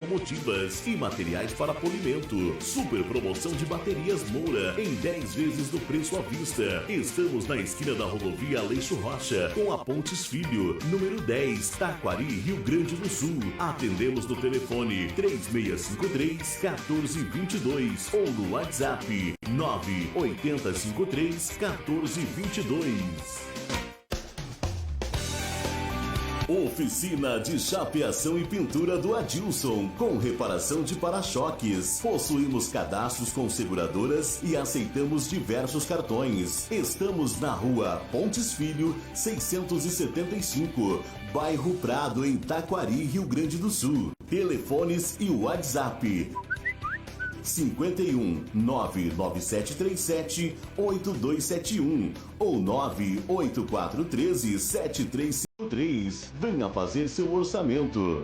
automotivas e materiais para polimento. Super promoção de baterias Moura em 10 vezes do preço à vista. Estamos na esquina da rodovia Aleixo Rocha com a Pontes Filho, número 10, Taquari, Rio Grande do Sul. Atendemos no telefone 3653-1422 ou no WhatsApp 98053-1422. Oficina de Chapeação e Pintura do Adilson, com reparação de para-choques. Possuímos cadastros com seguradoras e aceitamos diversos cartões. Estamos na rua Pontes Filho, 675, bairro Prado, em Taquari, Rio Grande do Sul. Telefones e WhatsApp 51 99737 8271 ou 98413 7353. Venha fazer seu orçamento.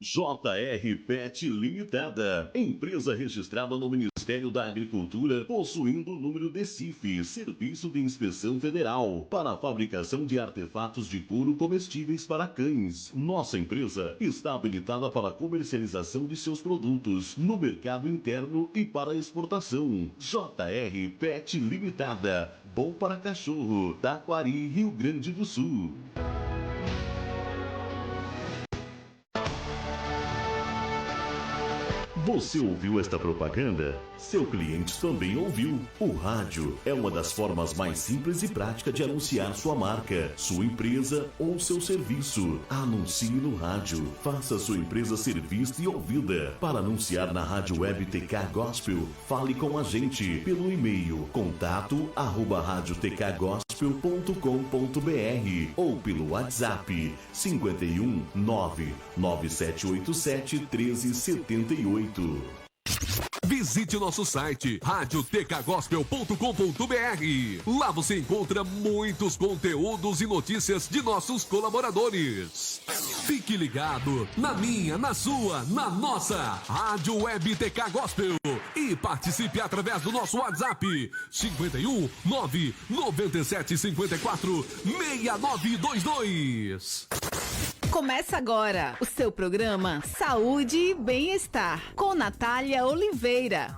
JR Pet Limitada, empresa registrada no Ministério da Agricultura, possuindo o número de CIF, Serviço de Inspeção Federal, para a fabricação de artefatos de couro comestíveis para cães. Nossa empresa está habilitada para a comercialização de seus produtos no mercado interno e para exportação. JR Pet Limitada, bom para cachorro, Taquari, Rio Grande do Sul. Você ouviu esta propaganda? Seu cliente também ouviu. O rádio é uma das formas mais simples e práticas de anunciar sua marca, sua empresa ou seu serviço. Anuncie no rádio. Faça sua empresa ser vista e ouvida. Para anunciar na Rádio Web TK Gospel, fale com a gente pelo e-mail contato@radiotkgospel.com.br ou pelo WhatsApp 51 99787 1378. Visite o nosso site radiotkgospel.com.br. Lá você encontra muitos conteúdos e notícias de nossos colaboradores. Fique ligado na minha, na sua, na nossa Rádio Web TK Gospel e participe através do nosso WhatsApp 51 997 54 6922. Começa agora o seu programa Saúde e Bem-Estar com Natália Oliveira.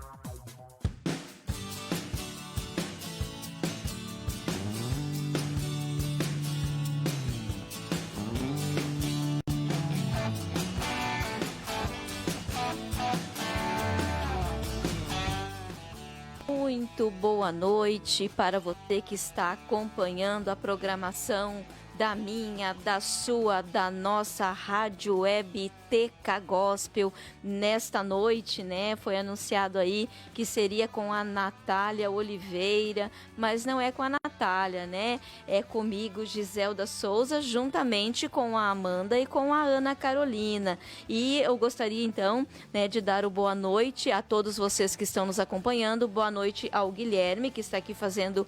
Muito boa noite para você que está acompanhando a programação da minha, da sua, da nossa Rádio Web TK Gospel. Nesta noite, né, foi anunciado aí que seria com a Natália Oliveira, mas não é com a Natália, né? É comigo, Giselda Souza, juntamente com a Amanda e com a Ana Carolina. E eu gostaria então, né, de dar o boa noite a todos vocês que estão nos acompanhando. Boa noite ao Guilherme, que está aqui fazendo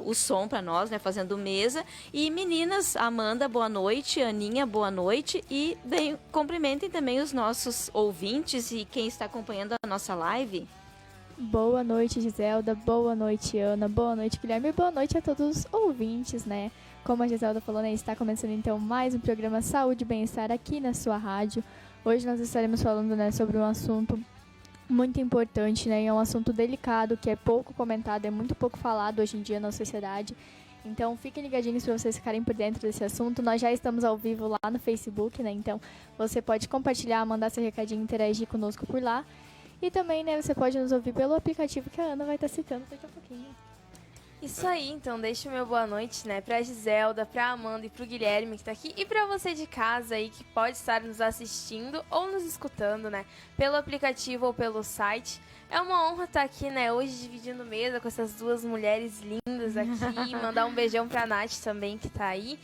o som para nós, né, fazendo mesa. E meninas, Amanda, boa noite, Aninha, boa noite, e cumprimentem também os nossos ouvintes e quem está acompanhando a nossa live. Boa noite, Giselda, boa noite, Ana, boa noite, Guilherme, e boa noite a todos os ouvintes, né? Como a Giselda falou, né, está começando então mais um programa Saúde e Bem-Estar aqui na sua rádio. Hoje nós estaremos falando, né, sobre um assunto muito importante, né, é um assunto delicado, que é pouco comentado, é muito pouco falado hoje em dia na sociedade. Então fiquem ligadinhos para vocês ficarem por dentro desse assunto. Nós já estamos ao vivo lá no Facebook, né? Então você pode compartilhar, mandar seu recadinho, interagir conosco por lá. E também, né, você pode nos ouvir pelo aplicativo que a Ana vai estar citando daqui a pouquinho. Isso aí, então deixa o meu boa noite, né, pra Giselda, pra Amanda e pro Guilherme que tá aqui, e pra você de casa aí que pode estar nos assistindo ou nos escutando, né, pelo aplicativo ou pelo site. É uma honra estar aqui, né, hoje dividindo mesa com essas duas mulheres lindas aqui, mandar um beijão pra Nath também que tá aí.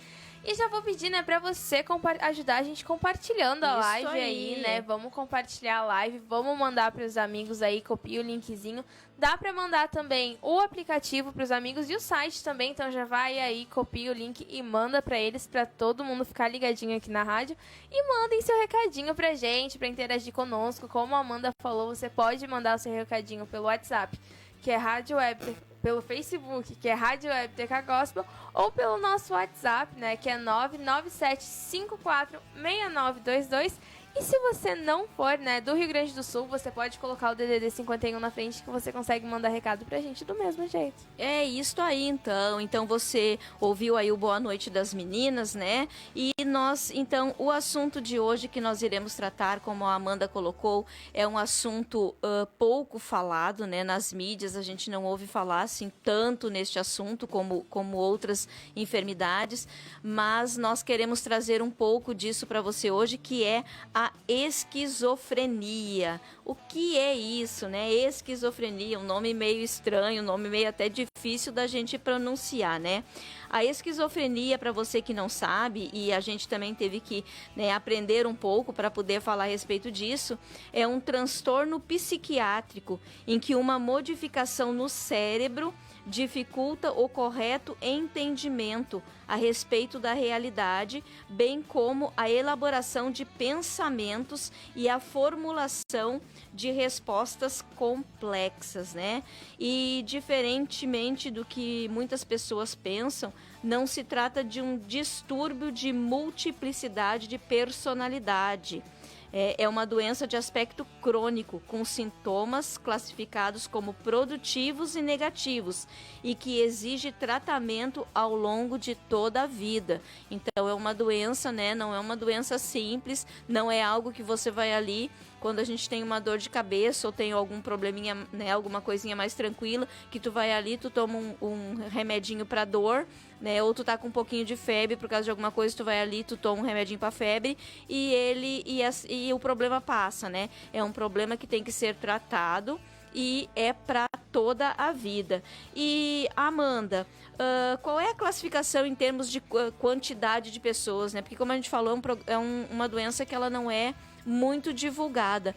E já vou pedir, né, pra você ajudar a gente compartilhando a live aí, né? Vamos compartilhar a live, vamos mandar pros amigos aí, copia o linkzinho. Dá pra mandar também o aplicativo pros amigos e o site também, então já vai aí, copia o link e manda pra eles, pra todo mundo ficar ligadinho aqui na rádio. E mandem seu recadinho pra gente, pra interagir conosco. Como a Amanda falou, você pode mandar o seu recadinho pelo WhatsApp, que é Rádio Web pelo Facebook, que é Rádio Web TK Gospel, ou pelo nosso WhatsApp, né, que é 997546922. E se você não for, né, do Rio Grande do Sul, você pode colocar o DDD 51 na frente, que você consegue mandar recado pra gente do mesmo jeito. É isso aí, então. Então você ouviu aí o Boa Noite das Meninas, né? E nós, então, o assunto de hoje que nós iremos tratar, como a Amanda colocou, é um assunto pouco falado, né? Nas mídias a gente não ouve falar assim tanto neste assunto como outras enfermidades, mas nós queremos trazer um pouco disso para você hoje, que é a esquizofrenia. O que é isso, né? Esquizofrenia, um nome meio estranho, um nome meio até difícil da gente pronunciar, né? A esquizofrenia, para você que não sabe, e a gente também teve que, né, aprender um pouco para poder falar a respeito disso, é um transtorno psiquiátrico em que uma modificação no cérebro dificulta o correto entendimento a respeito da realidade, bem como a elaboração de pensamentos e a formulação de respostas complexas, né? E diferentemente do que muitas pessoas pensam, não se trata de um distúrbio de multiplicidade de personalidade. É uma doença de aspecto crônico, com sintomas classificados como produtivos e negativos, e que exige tratamento ao longo de toda a vida. Então é uma doença, né? Não é uma doença simples, não é algo que você vai ali quando a gente tem uma dor de cabeça ou tem algum probleminha, né, alguma coisinha mais tranquila, que tu vai ali, tu toma um remedinho para dor, né, ou tu tá com um pouquinho de febre por causa de alguma coisa, tu vai ali, tu toma um remedinho para febre e o problema passa, né? É um problema que tem que ser tratado e é para toda a vida. E Amanda, qual é a classificação em termos de quantidade de pessoas, né? Porque como a gente falou, uma doença que ela não é muito divulgada.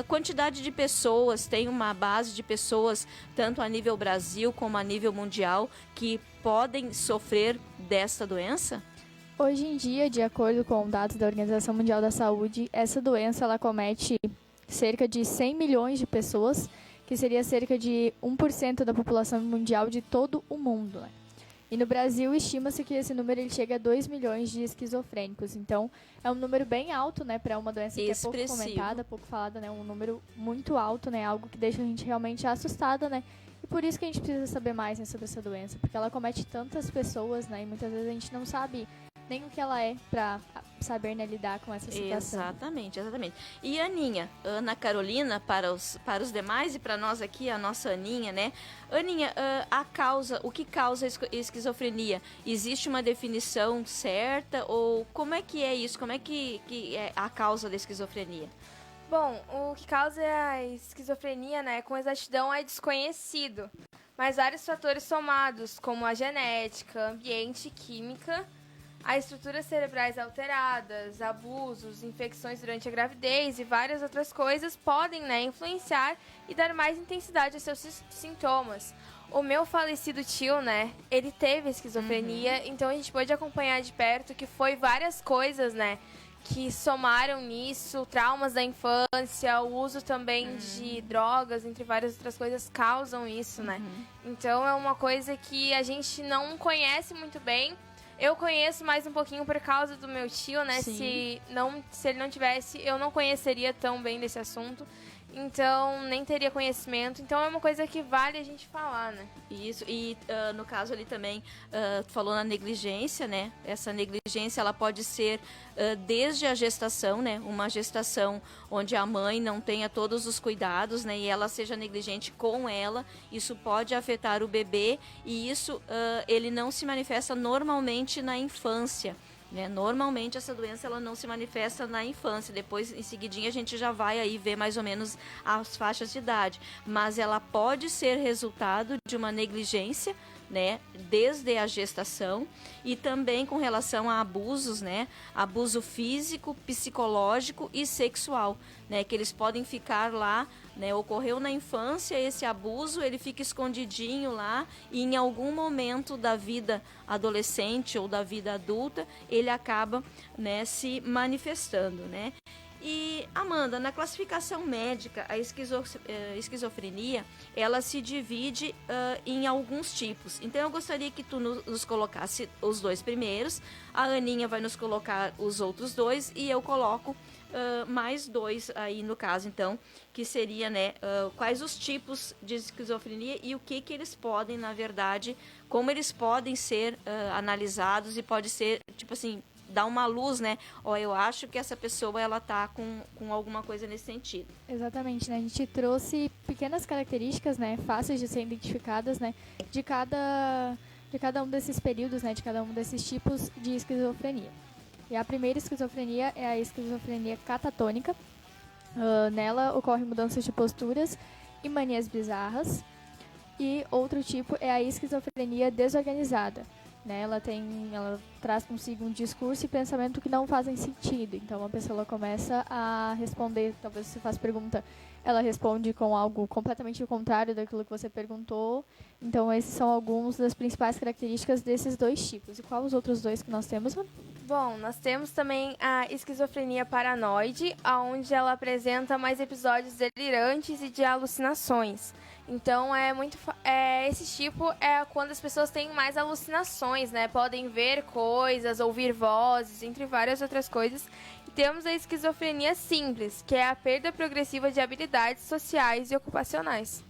Quantidade de pessoas, tem uma base de pessoas, tanto a nível Brasil como a nível mundial, que podem sofrer dessa doença? Hoje em dia, de acordo com dados da Organização Mundial da Saúde, essa doença ela comete cerca de 100 milhões de pessoas, que seria cerca de 1% da população mundial de todo o mundo, né? E no Brasil, estima-se que esse número ele chega a 2 milhões de esquizofrênicos. Então, é um número bem alto, né, para uma doença que é pouco comentada, pouco falada, né? Um número muito alto, né? Algo que deixa a gente realmente assustada, né? E por isso que a gente precisa saber mais, né, sobre essa doença, porque ela comete tantas pessoas, né? E muitas vezes a gente não sabe nem o que ela é para saber, né, lidar com essa situação. Exatamente. E Aninha, Ana Carolina, para os demais e para nós aqui, a nossa Aninha, né? Aninha, o que causa esquizofrenia? Existe uma definição certa ou como é que é isso? Como é que é a causa da esquizofrenia? Bom, o que causa a esquizofrenia, né, com exatidão é desconhecido, mas vários fatores somados, como a genética, ambiente e química, as estruturas cerebrais alteradas, abusos, infecções durante a gravidez e várias outras coisas podem, né, influenciar e dar mais intensidade aos seus sintomas. O meu falecido tio, né, ele teve esquizofrenia, então a gente pôde acompanhar de perto que foi várias coisas, né, que somaram nisso, traumas da infância, o uso também de drogas, entre várias outras coisas, causam isso, né? Então é uma coisa que a gente não conhece muito bem. Eu conheço mais um pouquinho por causa do meu tio, né? Se ele não tivesse, eu não conheceria tão bem desse assunto. Então, nem teria conhecimento. Então, é uma coisa que vale a gente falar, né? Isso, e no caso ali também, tu falou na negligência, né? Essa negligência, ela pode ser desde a gestação, né? Uma gestação onde a mãe não tenha todos os cuidados, né? E ela seja negligente com ela, isso pode afetar o bebê e isso, ele não se manifesta normalmente na infância. Né? Normalmente essa doença ela não se manifesta na infância, depois em seguidinha a gente já vai aí ver mais ou menos as faixas de idade, mas ela pode ser resultado de uma negligência, né, desde a gestação e também com relação a abusos, né, abuso físico, psicológico e sexual, né, que eles podem ficar lá, né, ocorreu na infância esse abuso, ele fica escondidinho lá e em algum momento da vida adolescente ou da vida adulta ele acaba, né, se manifestando, né. E, Amanda, na classificação médica, a esquizofrenia, ela se divide em alguns tipos. Então, eu gostaria que tu nos colocasse os dois primeiros, a Aninha vai nos colocar os outros dois e eu coloco mais dois aí no caso, então, que seria, né, quais os tipos de esquizofrenia e o que eles podem, na verdade, como eles podem ser analisados e pode ser, tipo assim, dar uma luz, né? Eu acho que essa pessoa, ela tá com alguma coisa nesse sentido. Exatamente, né? A gente trouxe pequenas características, né? Fáceis de ser identificadas, né? De cada um desses períodos, né? De cada um desses tipos de esquizofrenia. E a primeira esquizofrenia é a esquizofrenia catatônica. Nela ocorrem mudanças de posturas e manias bizarras. E outro tipo é a esquizofrenia desorganizada. Né, ela traz consigo um discurso e pensamento que não fazem sentido. Então, a pessoa ela começa a responder, talvez você faça pergunta, ela responde com algo completamente contrário daquilo que você perguntou. Então, esses são alguns das principais características desses dois tipos. E quais os outros dois que nós temos? Bom, nós temos também a esquizofrenia paranoide, onde ela apresenta mais episódios delirantes e de alucinações. Então, esse tipo é quando as pessoas têm mais alucinações, né? Podem ver coisas, ouvir vozes, entre várias outras coisas. E temos a esquizofrenia simples, que é a perda progressiva de habilidades sociais e ocupacionais.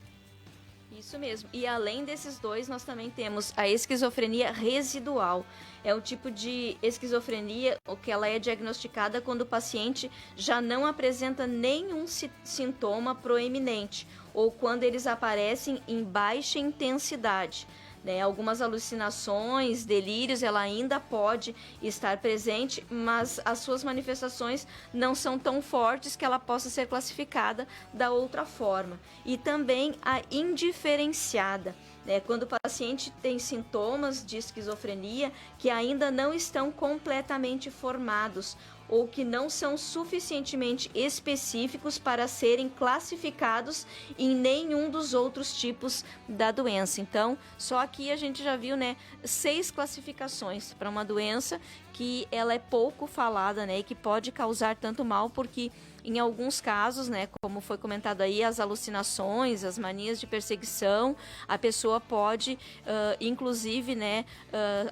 Isso mesmo. E além desses dois, nós também temos a esquizofrenia residual. É um tipo de esquizofrenia que ela é diagnosticada quando o paciente já não apresenta nenhum sintoma proeminente ou quando eles aparecem em baixa intensidade. Né? Algumas alucinações, delírios, ela ainda pode estar presente, mas as suas manifestações não são tão fortes que ela possa ser classificada da outra forma. E também a indiferenciada, né? Quando o paciente tem sintomas de esquizofrenia que ainda não estão completamente formados ou que não são suficientemente específicos para serem classificados em nenhum dos outros tipos da doença. Então, só aqui a gente já viu, né, 6 classificações para uma doença que ela é pouco falada, né, e que pode causar tanto mal, porque em alguns casos, né, como foi comentado aí, as alucinações, as manias de perseguição, a pessoa pode, inclusive, né,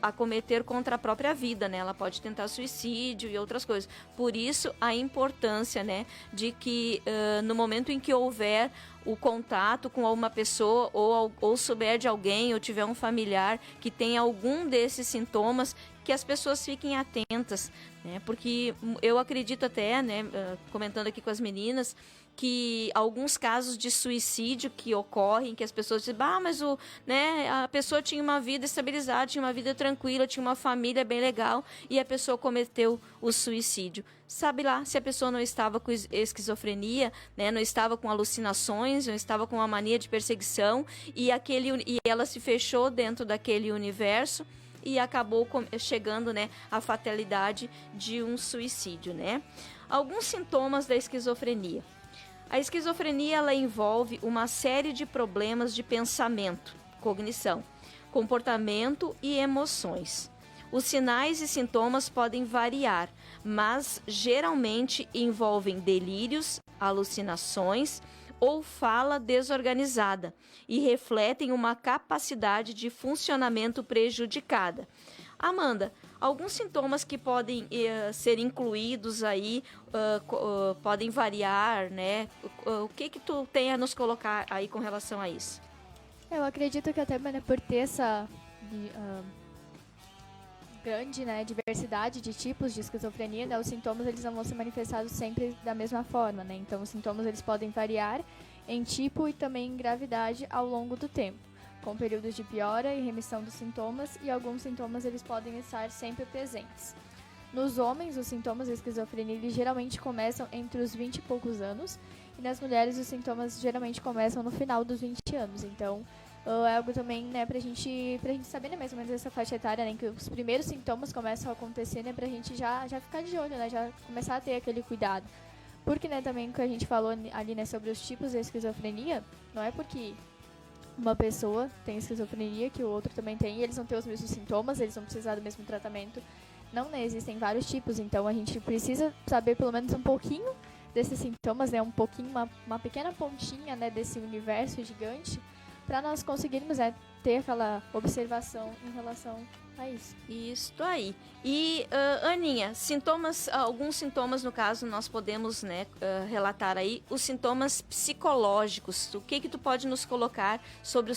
acometer contra a própria vida, né, ela pode tentar suicídio e outras coisas. Por isso, a importância, né, de que no momento em que houver o contato com uma pessoa ou souber de alguém ou tiver um familiar que tem algum desses sintomas, que as pessoas fiquem atentas, né? Porque eu acredito até, né, comentando aqui com as meninas, que alguns casos de suicídio que ocorrem, que as pessoas dizem, mas a pessoa tinha uma vida estabilizada, tinha uma vida tranquila, tinha uma família bem legal e a pessoa cometeu o suicídio. Sabe lá se a pessoa não estava com esquizofrenia, né, não estava com alucinações, não estava com uma mania de perseguição e ela se fechou dentro daquele universo e acabou chegando, né, à fatalidade de um suicídio, né? Alguns sintomas da esquizofrenia. A esquizofrenia ela envolve uma série de problemas de pensamento, cognição, comportamento e emoções. Os sinais e sintomas podem variar, mas geralmente envolvem delírios, alucinações ou fala desorganizada e refletem uma capacidade de funcionamento prejudicada. Amanda, alguns sintomas que podem ser incluídos aí, podem variar, né? O que tu tem a nos colocar aí com relação a isso? Eu acredito que até por ter essa grande, né, diversidade de tipos de esquizofrenia, né, os sintomas eles não vão ser manifestados sempre da mesma forma, né? Então os sintomas eles podem variar em tipo e também em gravidade ao longo do tempo, com períodos de piora e remissão dos sintomas, e alguns sintomas eles podem estar sempre presentes. Nos homens, os sintomas da esquizofrenia eles geralmente começam entre os 20 e poucos anos, e nas mulheres os sintomas geralmente começam no final dos 20 anos. Então, é algo também, né, pra gente saber, né, mais ou menos essa faixa etária, né, que os primeiros sintomas começam a acontecer, né, pra gente já ficar de olho, né, já começar a ter aquele cuidado. Porque, né, também que a gente falou ali, né, sobre os tipos da esquizofrenia, não é porque uma pessoa tem esquizofrenia que o outro também tem, e eles vão ter os mesmos sintomas, eles vão precisar do mesmo tratamento. Não, né, existem vários tipos, então a gente precisa saber pelo menos um pouquinho desses sintomas, né, um pouquinho, uma pequena pontinha, né, desse universo gigante, para nós conseguirmos, né, ter aquela observação em relação a isso. Isso aí. E, Aninha, alguns sintomas, no caso, nós podemos, né, relatar aí os sintomas psicológicos. O que tu pode nos colocar sobre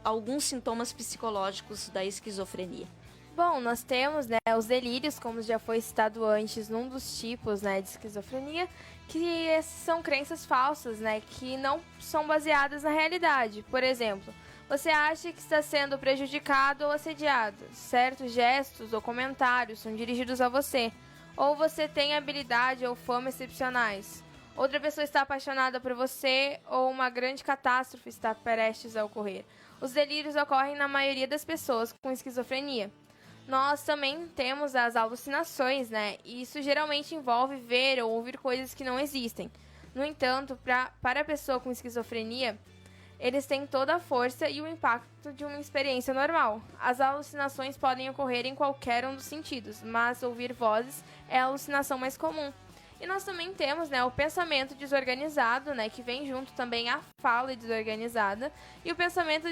alguns sintomas psicológicos da esquizofrenia? Bom, nós temos, né, os delírios, como já foi citado antes, num dos tipos, né, de esquizofrenia, que são crenças falsas, né, que não são baseadas na realidade. Por exemplo, você acha que está sendo prejudicado ou assediado. Certos gestos ou comentários são dirigidos a você. Ou você tem habilidade ou fama excepcionais. Outra pessoa está apaixonada por você ou uma grande catástrofe está prestes a ocorrer. Os delírios ocorrem na maioria das pessoas com esquizofrenia. Nós também temos as alucinações, né? E isso geralmente envolve ver ou ouvir coisas que não existem. No entanto, para a pessoa com esquizofrenia, eles têm toda a força e o impacto de uma experiência normal. As alucinações podem ocorrer em qualquer um dos sentidos, mas ouvir vozes é a alucinação mais comum. E nós também temos, né, o pensamento desorganizado, né, que vem junto também a fala desorganizada. E o pensamento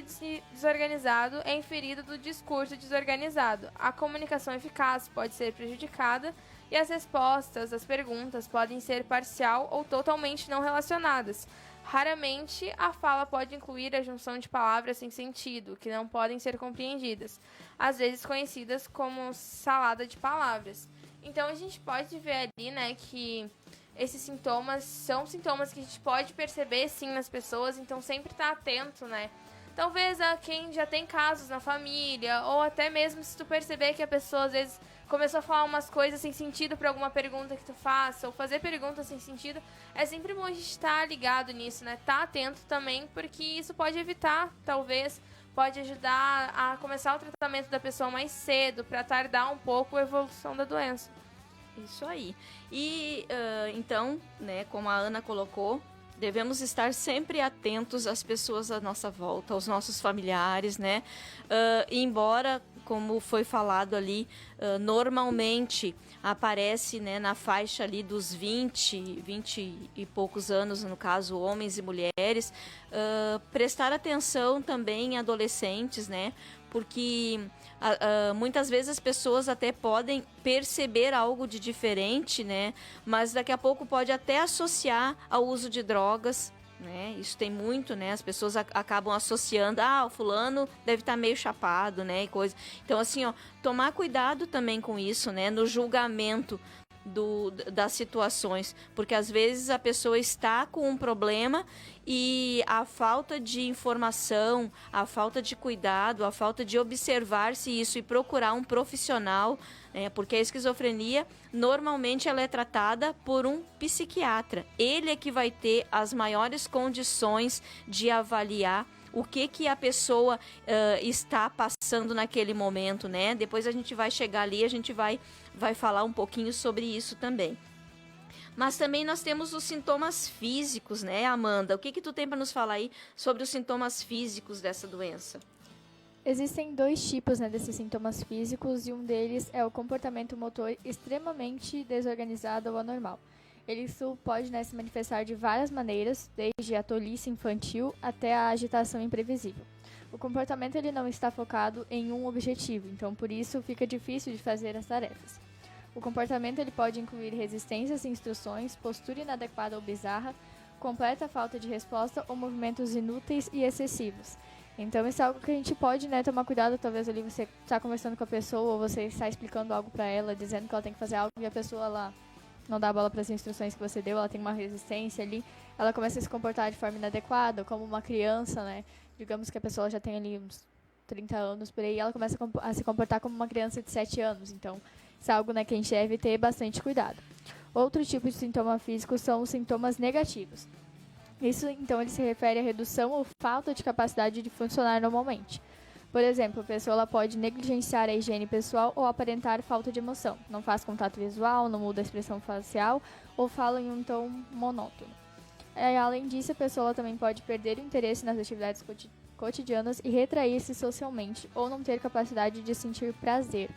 desorganizado é inferido do discurso desorganizado. A comunicação eficaz pode ser prejudicada e as respostas às perguntas podem ser parcial ou totalmente não relacionadas. Raramente, a fala pode incluir a junção de palavras sem sentido, que não podem ser compreendidas, às vezes conhecidas como salada de palavras. Então, a gente pode ver ali, né, que esses sintomas são sintomas que a gente pode perceber, sim, nas pessoas, então sempre tá atento, né? Talvez a quem já tem casos na família, ou até mesmo se tu perceber que a pessoa, às vezes, começou a falar umas coisas sem sentido para alguma pergunta que tu faça, ou fazer perguntas sem sentido, é sempre bom a gente estar ligado nisso, né? Tá atento também, porque isso pode evitar, talvez, pode ajudar a começar o tratamento da pessoa mais cedo, para tardar um pouco a evolução da doença. Isso aí. E, então, né, como a Ana colocou, devemos estar sempre atentos às pessoas à nossa volta, aos nossos familiares, né? Embora, como foi falado ali, normalmente aparece, né, na faixa ali dos 20 e poucos anos, no caso, homens e mulheres, prestar atenção também em adolescentes, né? Porque muitas vezes as pessoas até podem perceber algo de diferente, né? Mas daqui a pouco pode até associar ao uso de drogas, né? Isso tem muito, né? As pessoas acabam associando, o fulano deve estar meio chapado, né? E coisa. Então, assim, ó, tomar cuidado também com isso, né? No julgamento das situações, porque às vezes a pessoa está com um problema e a falta de informação, a falta de cuidado, a falta de observar-se isso e procurar um profissional, porque a esquizofrenia normalmente ela é tratada por um psiquiatra. Ele é que vai ter as maiores condições de avaliar o que a pessoa está passando naquele momento, né? Depois a gente vai chegar ali, a gente vai falar um pouquinho sobre isso também. Mas também nós temos os sintomas físicos, né, Amanda? O que tu tem para nos falar aí sobre os sintomas físicos dessa doença? Existem dois tipos, né, desses sintomas físicos e um deles é o comportamento motor extremamente desorganizado ou anormal. Isso pode, né, se manifestar de várias maneiras, desde a tolice infantil até a agitação imprevisível. O comportamento ele não está focado em um objetivo, então por isso fica difícil de fazer as tarefas. O comportamento ele pode incluir resistências a instruções, postura inadequada ou bizarra, completa falta de resposta ou movimentos inúteis e excessivos. Então isso é algo que a gente pode, né, tomar cuidado. Talvez ali você está conversando com a pessoa ou você está explicando algo para ela, dizendo que ela tem que fazer algo e a pessoa lá não dá bola para as instruções que você deu, ela tem uma resistência ali, ela começa a se comportar de forma inadequada, como uma criança, né? Digamos que a pessoa já tem ali uns 30 anos por aí, ela começa a se comportar como uma criança de 7 anos. Então, isso é algo, né, que a gente deve ter bastante cuidado. Outro tipo de sintoma físico são os sintomas negativos. Isso, então, ele se refere à redução ou falta de capacidade de funcionar normalmente. Por exemplo, a pessoa ela pode negligenciar a higiene pessoal ou aparentar falta de emoção. Não faz contato visual, não muda a expressão facial ou fala em um tom monótono. Além disso, a pessoa também pode perder o interesse nas atividades cotidianas e retrair-se socialmente ou não ter capacidade de sentir prazer.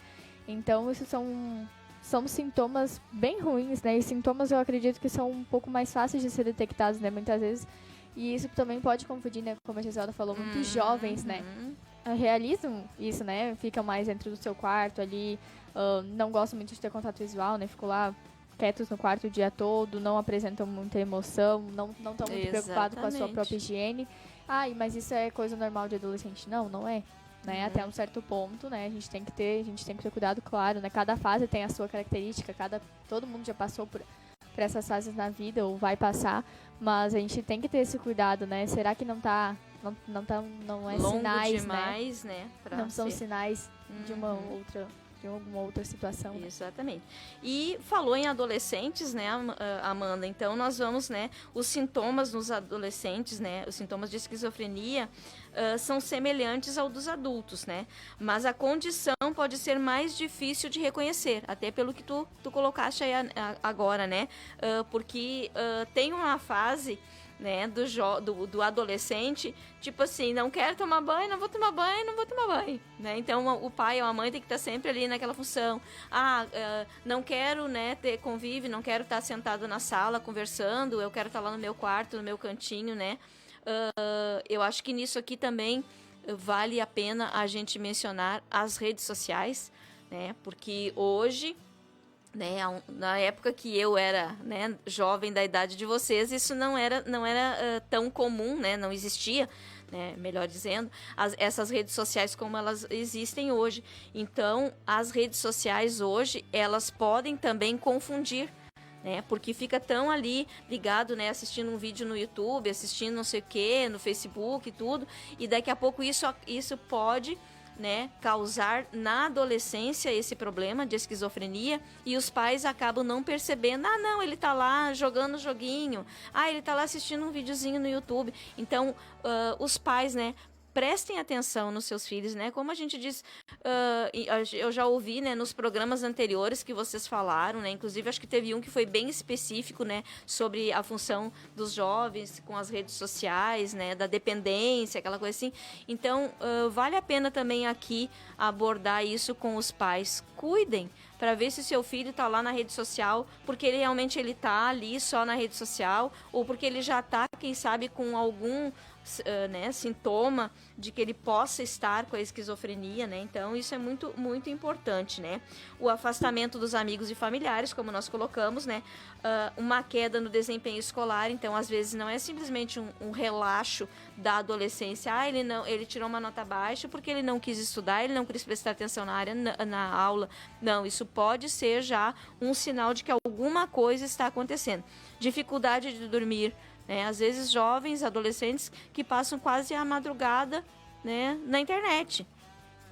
Então, isso são são sintomas bem ruins, né? E sintomas eu acredito que são um pouco mais fáceis de ser detectados, né? Muitas vezes. E isso também pode confundir, né? Como a Giselda falou, muitos jovens, né? Realizam isso, né? Ficam mais dentro do seu quarto ali, não gostam muito de ter contato visual, né? Ficam lá quietos no quarto o dia todo, não apresentam muita emoção, não estão muito preocupados com a sua própria higiene. Mas isso é coisa normal de adolescente. Não é. Né? Até um certo ponto, né? A gente tem que ter cuidado, claro, né? Cada fase tem a sua característica, todo mundo já passou por essas fases na vida ou vai passar, mas a gente tem que ter esse cuidado, né? Será que não é longo sinais, demais, né? Não são sinais de alguma outra situação. Exatamente. E falou em adolescentes, né, Amanda? Então nós vamos, né, os sintomas nos adolescentes, né, os sintomas de esquizofrenia são semelhantes ao dos adultos, né? Mas a condição pode ser mais difícil de reconhecer, até pelo que tu colocaste aí agora, né? Porque tem uma fase, né, do adolescente, tipo assim, não quero tomar banho, não vou tomar banho, né? Então o pai ou a mãe tem que estar sempre ali naquela função. Não quero, né, ter convívio, não quero estar sentado na sala conversando, eu quero estar lá no meu quarto, no meu cantinho, né? Eu acho que nisso aqui também vale a pena a gente mencionar as redes sociais, né? Porque hoje, né, na época que eu era, né, jovem da idade de vocês, isso não era tão comum, né, não existia, né, melhor dizendo, essas redes sociais como elas existem hoje. Então, as redes sociais hoje, elas podem também confundir, né, porque fica tão ali ligado, né, assistindo um vídeo no YouTube, assistindo não sei o que, no Facebook e tudo, e daqui a pouco isso pode, né, causar na adolescência esse problema de esquizofrenia, e os pais acabam não percebendo, não, ele tá lá jogando joguinho, ele tá lá assistindo um videozinho no YouTube. Então, os pais, né, prestem atenção nos seus filhos, né? Como a gente diz, eu já ouvi, né, nos programas anteriores que vocês falaram, né? Inclusive, acho que teve um que foi bem específico, né, sobre a função dos jovens com as redes sociais, né, da dependência, aquela coisa assim. Então, vale a pena também aqui abordar isso com os pais. Cuidem para ver se o seu filho está lá na rede social, porque ele realmente está ali só na rede social, ou porque ele já está, quem sabe, com algum né, sintoma de que ele possa estar com a esquizofrenia, né? Então isso é muito, muito importante, né? O afastamento dos amigos e familiares, como nós colocamos, né? Uma queda no desempenho escolar. Então às vezes não é simplesmente um relaxo da adolescência. Ele tirou uma nota baixa porque ele não quis estudar, ele não quis prestar atenção na aula. Não, isso pode ser já um sinal de que alguma coisa está acontecendo. Dificuldade de dormir, né? Às vezes jovens, adolescentes que passam quase a madrugada, né, na internet.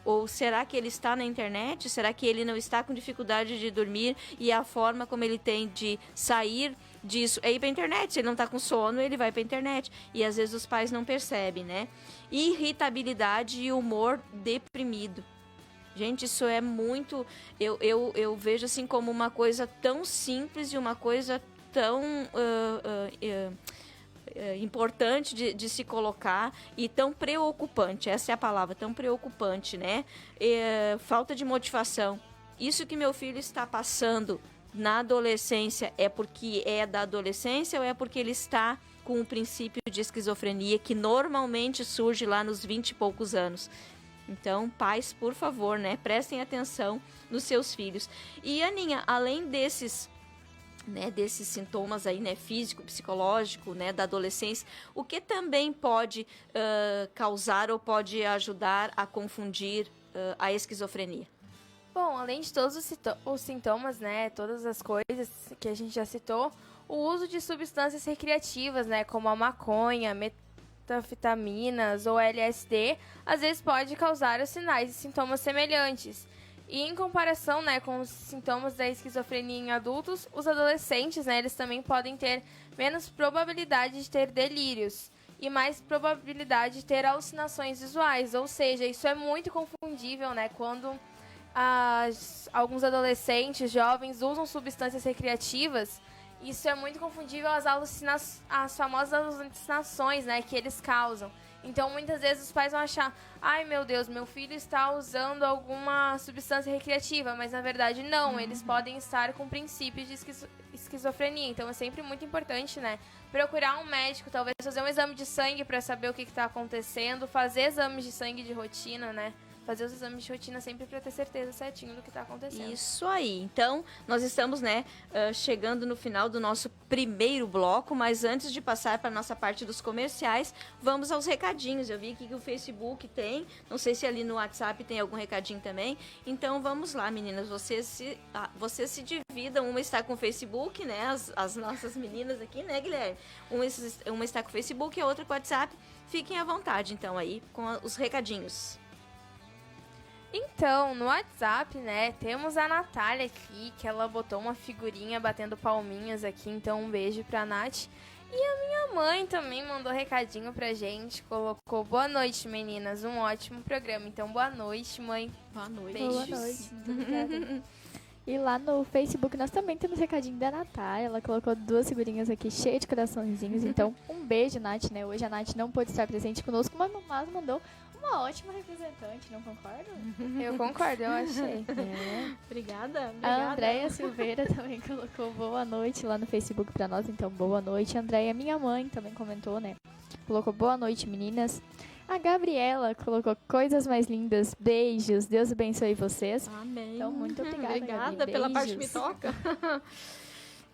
Ou será que ele está na internet? Será que ele não está com dificuldade de dormir e a forma como ele tem de sair disso é ir para a internet? Se ele não está com sono, ele vai para a internet. E às vezes os pais não percebem, né? Irritabilidade e humor deprimido. Gente, isso é muito... Eu vejo assim como uma coisa tão simples e uma coisa tão importante de se colocar e tão preocupante. Essa é a palavra, tão preocupante, né? Falta de motivação. Isso que meu filho está passando na adolescência é porque é da adolescência ou é porque ele está com o princípio de esquizofrenia que normalmente surge lá nos 20 e poucos anos? Então, pais, por favor, né, prestem atenção nos seus filhos. E, Aninha, além desses sintomas aí, né, físico, psicológico, né, da adolescência, o que também pode causar ou pode ajudar a confundir a esquizofrenia? Bom, além de todos os sintomas, né, todas as coisas que a gente já citou, o uso de substâncias recreativas, né, como a maconha, metanfetaminas ou LSD, às vezes pode causar os sinais e sintomas semelhantes. E em comparação, né, com os sintomas da esquizofrenia em adultos, os adolescentes, né, eles também podem ter menos probabilidade de ter delírios e mais probabilidade de ter alucinações visuais. Ou seja, isso é muito confundível, né, quando alguns adolescentes, jovens, usam substâncias recreativas. Isso é muito confundível as famosas alucinações, né, que eles causam. Então, muitas vezes os pais vão achar, ai meu Deus, meu filho está usando alguma substância recreativa, mas na verdade não, eles podem estar com princípios de esquizofrenia. Então, é sempre muito importante, né, procurar um médico, talvez fazer um exame de sangue para saber o que está acontecendo, fazer exames de sangue de rotina, né, fazer os exames de rotina sempre para ter certeza certinho do que está acontecendo. Isso aí. Então, nós estamos, né, chegando no final do nosso primeiro bloco, mas antes de passar para a nossa parte dos comerciais, vamos aos recadinhos. Eu vi aqui que o Facebook tem, não sei se ali no WhatsApp tem algum recadinho também. Então, vamos lá, meninas. Vocês se dividam. Uma está com o Facebook, né, as nossas meninas aqui, né, Guilherme? Uma está com o Facebook e a outra com o WhatsApp. Fiquem à vontade, então, aí, com os recadinhos. Então, no WhatsApp, né, temos a Natália aqui, que ela botou uma figurinha batendo palminhas aqui, então um beijo pra Nath. E a minha mãe também mandou recadinho pra gente, colocou: boa noite, meninas, um ótimo programa. Então, boa noite, mãe. Boa noite. Beijos. Boa noite, obrigada. E lá no Facebook nós também temos recadinho da Natália. Ela colocou 2 figurinhas aqui cheias de coraçõezinhos. Então, um beijo, Nath, né? Hoje a Nath não pôde estar presente conosco, mas mandou uma ótima representante, não concordo? Eu concordo, eu achei. Obrigada. A Andréia Silveira também colocou boa noite lá no Facebook pra nós. Então, boa noite, Andréia. Minha mãe também comentou, né? Colocou boa noite, meninas. A Gabriela colocou coisas mais lindas. Beijos. Deus abençoe vocês. Amém. Então, muito obrigada, Obrigada Gabi. pela parte que me Beijos. toca.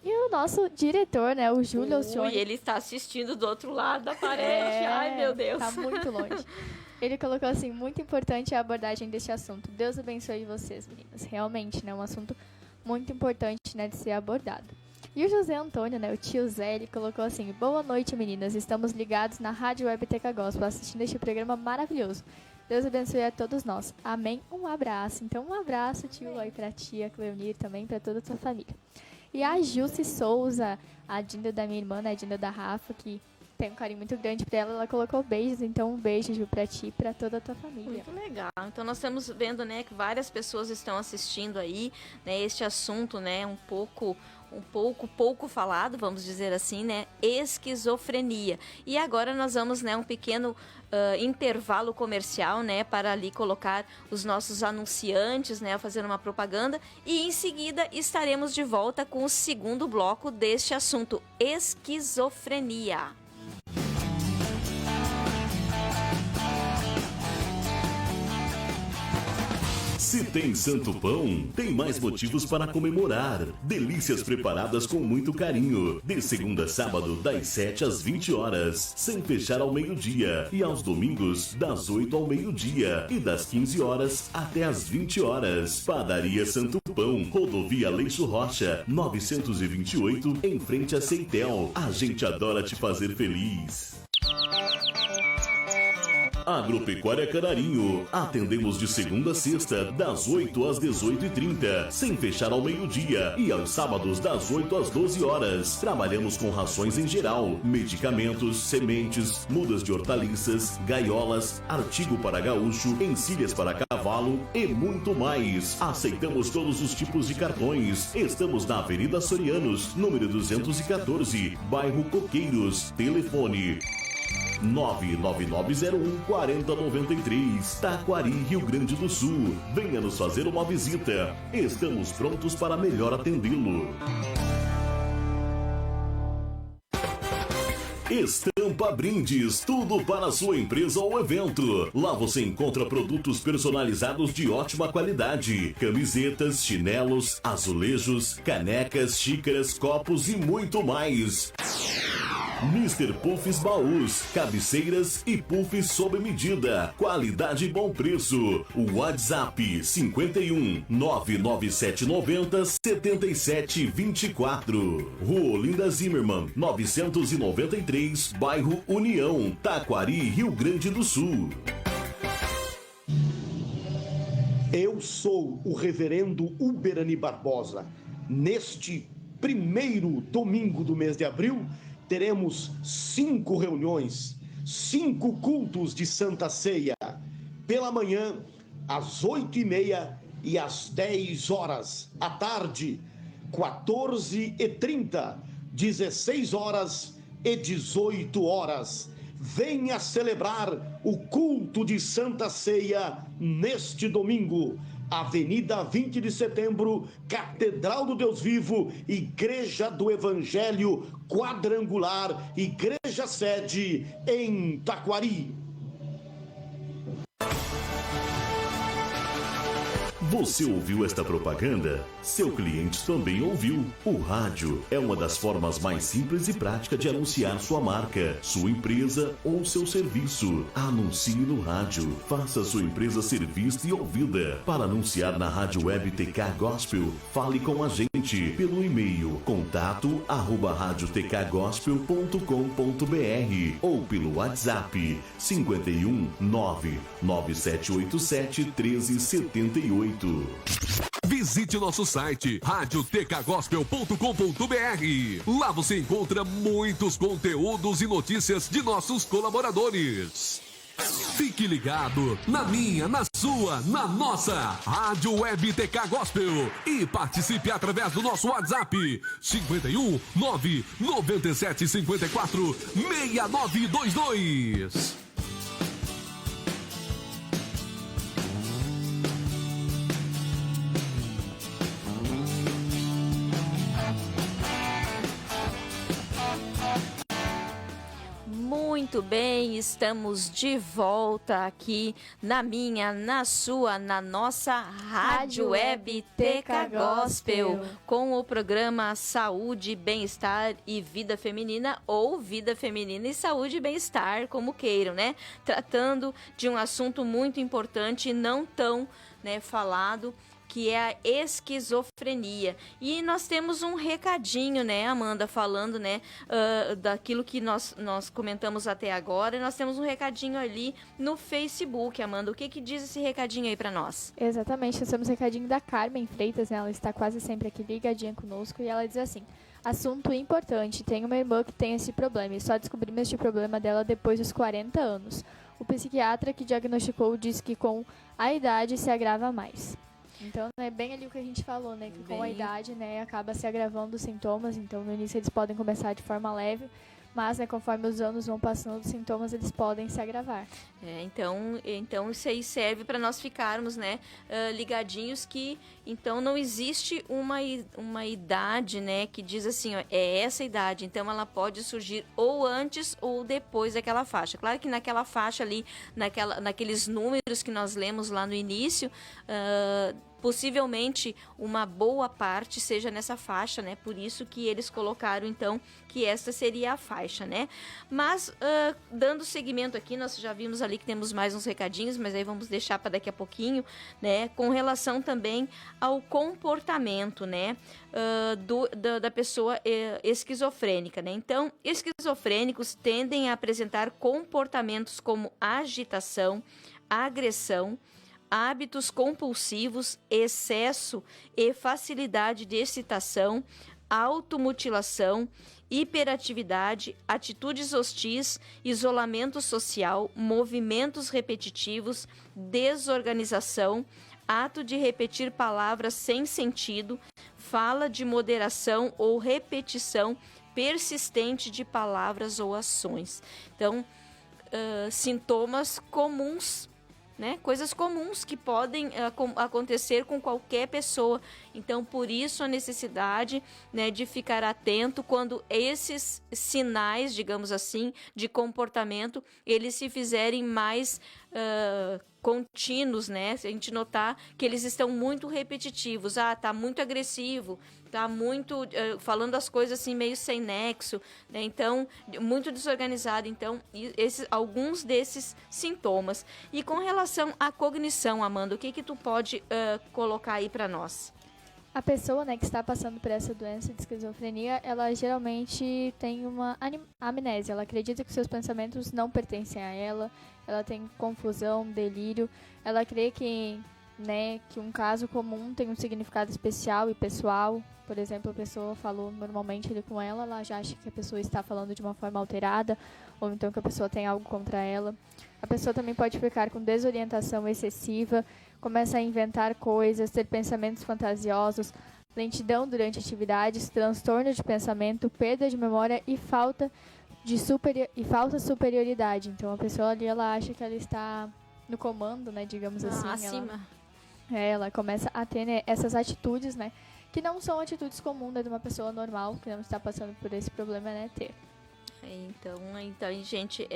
E o nosso diretor, né? O Júlio Alcione. E ele está assistindo do outro lado da parede. Ai, meu Deus. Tá muito longe. Ele colocou assim: muito importante a abordagem deste assunto. Deus abençoe vocês, meninas. Realmente, né? Um assunto muito importante, né? De ser abordado. E o José Antônio, né? O tio Zé, ele colocou assim: boa noite, meninas. Estamos ligados na Rádio Web TK Gospel, assistindo este programa maravilhoso. Deus abençoe a todos nós. Amém. Um abraço. Então, um abraço, tio, aí pra tia Cleonir também, pra toda a sua família. E a Jusce Souza, a Dinda da minha irmã, né? A Dinda da Rafa, que tem um carinho muito grande pra ela colocou beijos. Então, um beijo, Ju, pra ti e pra toda a tua família. Muito legal. Então, nós estamos vendo, né, que várias pessoas estão assistindo aí, né, este assunto, né, um pouco falado, vamos dizer assim, né, esquizofrenia. E agora nós vamos, né, um pequeno intervalo comercial, né, para ali colocar os nossos anunciantes, né, fazer uma propaganda, e em seguida estaremos de volta com o segundo bloco deste assunto, esquizofrenia. Se tem Santo Pão, tem mais motivos para comemorar. Delícias preparadas com muito carinho. De segunda a sábado, das 7 às 20 horas, sem fechar ao meio-dia. E aos domingos, das 8 ao meio-dia. E das 15 horas até às 20 horas. Padaria Santo Pão, Rodovia Aleixo Rocha, 928, em frente a Ceitel. A gente adora te fazer feliz. Agropecuária Canarinho. Atendemos de segunda a sexta, das 8 às 18h30, sem fechar ao meio-dia. E aos sábados, das 8 às 12 horas. Trabalhamos com rações em geral, medicamentos, sementes, mudas de hortaliças, gaiolas, artigo para gaúcho, encilhas para cavalo e muito mais. Aceitamos todos os tipos de cartões. Estamos na Avenida Sorianos, número 214, bairro Coqueiros. Telefone 99901-4093, Taquari, Rio Grande do Sul. Venha nos fazer uma visita. Estamos prontos para melhor atendê-lo. Estampa Brindes, tudo para a sua empresa ou evento. Lá você encontra produtos personalizados de ótima qualidade. Camisetas, chinelos, azulejos, canecas, xícaras, copos e muito mais. Mr. Puffs Baús, cabeceiras e puffs sob medida. Qualidade e bom preço. O WhatsApp 51 99790 7724. Rua Olinda Zimmermann, 993, bairro União, Taquari, Rio Grande do Sul. Eu sou o reverendo Uberani Barbosa. Neste primeiro domingo do mês de abril, teremos 5 reuniões, 5 cultos de Santa Ceia. Pela manhã, às 8h30 e às 10 horas. À tarde, 14h30, 16 horas e 18 horas. venha celebrar o culto de Santa Ceia neste domingo. Avenida 20 de Setembro, Catedral do Deus Vivo, Igreja do Evangelho Quadrangular, Igreja Sede em Taquari. Você ouviu esta propaganda? Seu cliente também ouviu. O rádio é uma das formas mais simples e práticas de anunciar sua marca, sua empresa ou seu serviço. Anuncie no rádio. Faça sua empresa ser vista e ouvida. Para anunciar na Rádio Web TK Gospel, fale com a gente pelo e-mail contato@radiotkgospel.com.br ou pelo WhatsApp 51 99787 1378. Visite nosso site radiotkgospel.com.br. Lá você encontra muitos conteúdos e notícias de nossos colaboradores. Fique ligado na minha, na sua, na nossa Rádio Web TK Gospel e participe através do nosso WhatsApp 51 997 54 6922. Muito bem, estamos de volta aqui na minha, na sua, na nossa Rádio Web TK Gospel, com o programa Saúde, Bem-Estar e Vida Feminina, ou Vida Feminina e Saúde e Bem-Estar, como queiram, né? Tratando de um assunto muito importante e não tão, né, falado, que é a esquizofrenia. E nós temos um recadinho, né, Amanda, falando, né, daquilo que nós comentamos até agora. Nós temos um recadinho ali no Facebook, Amanda. O que diz esse recadinho aí para nós? Exatamente, nós temos um recadinho da Carmen Freitas, né? Ela está quase sempre aqui ligadinha conosco e ela diz assim: assunto importante, tenho uma irmã que tem esse problema e só descobrimos este problema dela depois dos 40 anos. O psiquiatra que diagnosticou disse que com a idade se agrava mais. Então, é bem ali o que a gente falou, né? Que com a idade, né, acaba se agravando os sintomas. Então, no início eles podem começar de forma leve, mas, né, conforme os anos vão passando, os sintomas eles podem se agravar. Então isso aí serve para nós ficarmos, né, ligadinhos que, então, não existe uma idade, né, que diz assim, ó, é essa idade. Então, ela pode surgir ou antes ou depois daquela faixa. Claro que naquela faixa ali, naqueles números que nós lemos lá no início, possivelmente uma boa parte seja nessa faixa, né? Por isso que eles colocaram, então, que esta seria a faixa, né? Mas, dando seguimento aqui, nós já vimos ali que temos mais uns recadinhos, mas aí vamos deixar para daqui a pouquinho, né? Com relação também ao comportamento, né? Da pessoa esquizofrênica, né? Então, esquizofrênicos tendem a apresentar comportamentos como agitação, agressão, hábitos compulsivos, excesso e facilidade de excitação, automutilação, hiperatividade, atitudes hostis, isolamento social, movimentos repetitivos, desorganização, ato de repetir palavras sem sentido, fala de moderação ou repetição persistente de palavras ou ações. Então, sintomas comuns, né? Coisas comuns que podem acontecer com qualquer pessoa. Então, por isso a necessidade, né, de ficar atento quando esses sinais, digamos assim, de comportamento, eles se fizerem mais contínuos, né? Se a gente notar que eles estão muito repetitivos. Tá muito agressivo, tá muito falando as coisas assim meio sem nexo, né? Então, muito desorganizado. Então, alguns desses sintomas. E com relação à cognição, Amanda, o que tu pode colocar aí para nós? A pessoa, né, que está passando por essa doença de esquizofrenia, ela geralmente tem uma amnésia. Ela acredita que seus pensamentos não pertencem a ela. Ela tem confusão, delírio. Ela crê que, né, que um caso comum tem um significado especial e pessoal. Por exemplo, a pessoa falou normalmente ali com ela já acha que a pessoa está falando de uma forma alterada, ou então que a pessoa tem algo contra ela. A pessoa também pode ficar com desorientação excessiva, começa a inventar coisas, ter pensamentos fantasiosos, lentidão durante atividades, transtorno de pensamento, perda de memória e falta e falsa superioridade. Então a pessoa ali, ela acha que ela está no comando, né, digamos assim. Acima. Ela começa a ter, né, essas atitudes, né, que não são atitudes comuns, né, de uma pessoa normal que não está passando por esse problema, né, ter. Então, gente,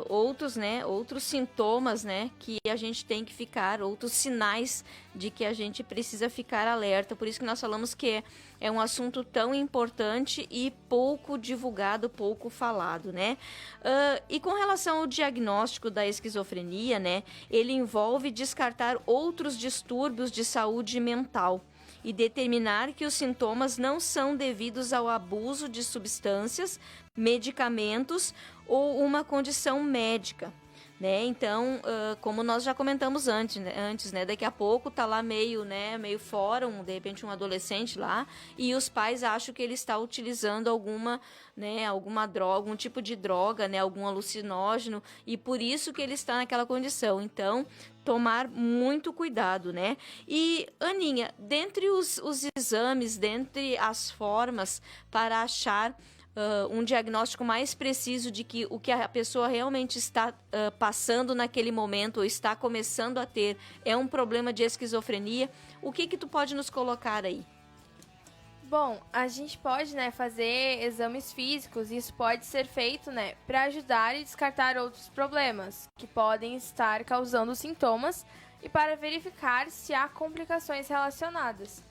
outros sintomas, né, que a gente tem que ficar, outros sinais de que a gente precisa ficar alerta. Por isso que nós falamos que é um assunto tão importante e pouco divulgado, pouco falado, né? E com relação ao diagnóstico da esquizofrenia, né, ele envolve descartar outros distúrbios de saúde mental e determinar que os sintomas não são devidos ao abuso de substâncias, medicamentos ou uma condição médica, né? Então, como nós já comentamos antes, né? Daqui a pouco tá lá meio fora, de repente um adolescente lá, e os pais acham que ele está utilizando alguma droga, algum tipo de droga, né? Algum alucinógeno, e por isso que ele está naquela condição. Então, tomar muito cuidado, né? E, Aninha, dentre os exames, dentre as formas para achar um diagnóstico mais preciso de que o que a pessoa realmente está passando naquele momento ou está começando a ter é um problema de esquizofrenia, o que tu pode nos colocar aí? Bom, a gente pode, né, fazer exames físicos, e isso pode ser feito, né, para ajudar e descartar outros problemas que podem estar causando sintomas e para verificar se há complicações relacionadas.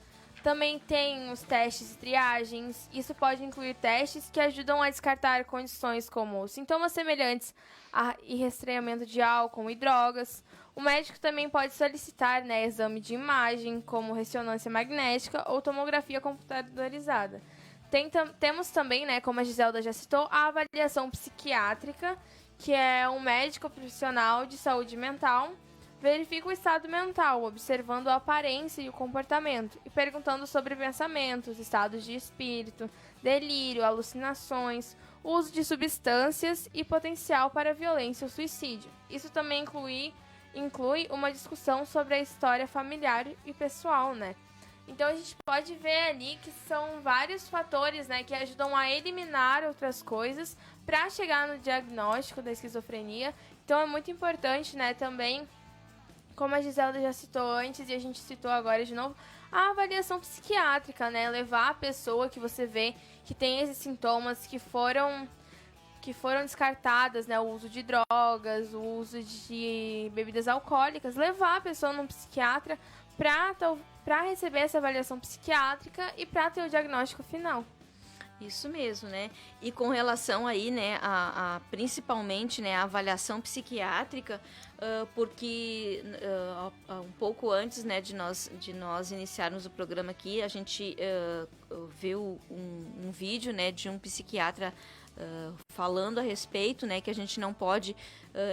Também tem os testes e triagens. Isso pode incluir testes que ajudam a descartar condições como sintomas semelhantes a estranhamento de álcool e drogas. O médico também pode solicitar, né, exame de imagem, como ressonância magnética ou tomografia computadorizada. Temos também, né, como a Giselda já citou, a avaliação psiquiátrica, que é um médico profissional de saúde mental. Verifica o estado mental, observando a aparência e o comportamento e perguntando sobre pensamentos, estados de espírito, delírio, alucinações, uso de substâncias e potencial para violência ou suicídio. Isso também inclui uma discussão sobre a história familiar e pessoal, né? Então a gente pode ver ali que são vários fatores, né, que ajudam a eliminar outras coisas para chegar no diagnóstico da esquizofrenia. Então é muito importante, né, também, como a Giselda já citou antes e a gente citou agora de novo, a avaliação psiquiátrica, né? Levar a pessoa que você vê que tem esses sintomas que foram descartadas, né? O uso de drogas, o uso de bebidas alcoólicas, levar a pessoa num psiquiatra para receber essa avaliação psiquiátrica e para ter o diagnóstico final. Isso mesmo, né? E com relação aí, né, principalmente, né, a avaliação psiquiátrica, porque um pouco antes, né, de nós iniciarmos o programa aqui, a gente viu um vídeo, né, de um psiquiatra falando a respeito, né, que a gente não pode,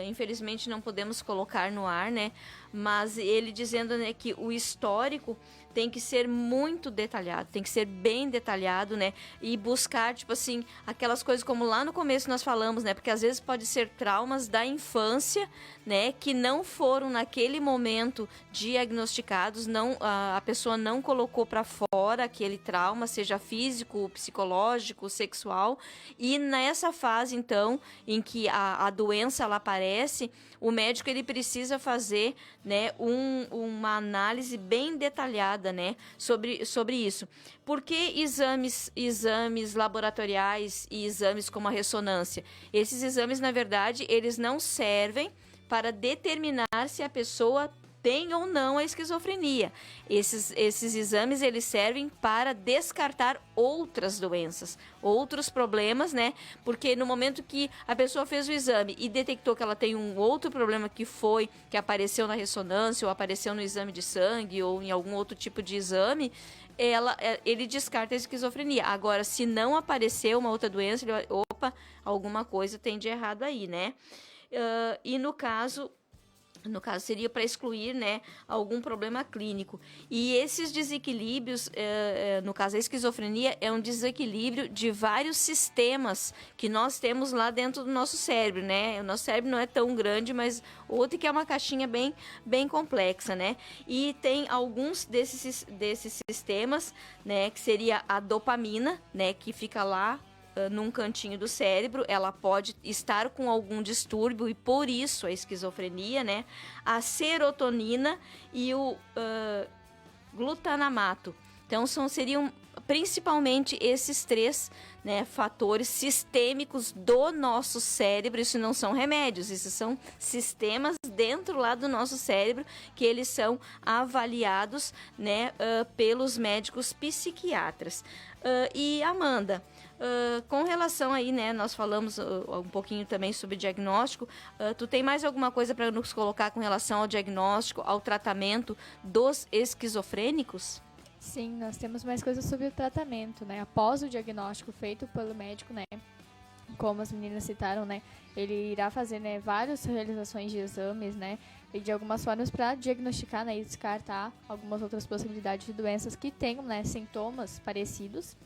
infelizmente não podemos colocar no ar, né, mas ele dizendo, né, que o histórico tem que ser muito detalhado, tem que ser bem detalhado, né, e buscar, tipo assim, aquelas coisas como lá no começo nós falamos, né, porque às vezes pode ser traumas da infância, né, que não foram naquele momento diagnosticados, a pessoa não colocou para fora aquele trauma, seja físico, psicológico, sexual, e nessa fase, então, em que a doença ela aparece, o médico ele precisa fazer, né, uma análise bem detalhada, né, sobre isso. Por que exames laboratoriais e exames como a ressonância? Esses exames, na verdade, eles não servem para determinar se a pessoa tem ou não a esquizofrenia. Esses exames, eles servem para descartar outras doenças, outros problemas, né? Porque no momento que a pessoa fez o exame e detectou que ela tem um outro problema que apareceu na ressonância ou apareceu no exame de sangue ou em algum outro tipo de exame, ele descarta a esquizofrenia. Agora, se não apareceu uma outra doença, ele vai, opa, alguma coisa tem de errado aí, né? E no caso seria para excluir, né, algum problema clínico. E esses desequilíbrios, no caso a esquizofrenia, é um desequilíbrio de vários sistemas que nós temos lá dentro do nosso cérebro, né? O nosso cérebro não é tão grande, mas outro que é uma caixinha bem, bem complexa, né? E tem alguns desses sistemas, né, que seria a dopamina, né, que fica lá num cantinho do cérebro, ela pode estar com algum distúrbio e por isso a esquizofrenia, né? A serotonina e o glutamamato. Então seriam principalmente esses 3, né, fatores sistêmicos do nosso cérebro. Isso não são remédios, isso são sistemas dentro lá do nosso cérebro que eles são avaliados, né, pelos médicos psiquiatras. E Amanda, com relação aí, né, nós falamos um pouquinho também sobre diagnóstico, tu tem mais alguma coisa para nos colocar com relação ao diagnóstico, ao tratamento dos esquizofrênicos? Sim, nós temos mais coisas sobre o tratamento, né? Após o diagnóstico feito pelo médico, né? Como as meninas citaram, né? Ele irá fazer, né, várias realizações de exames, né? E de algumas formas para diagnosticar, né, e descartar algumas outras possibilidades de doenças que tenham, né, sintomas parecidos.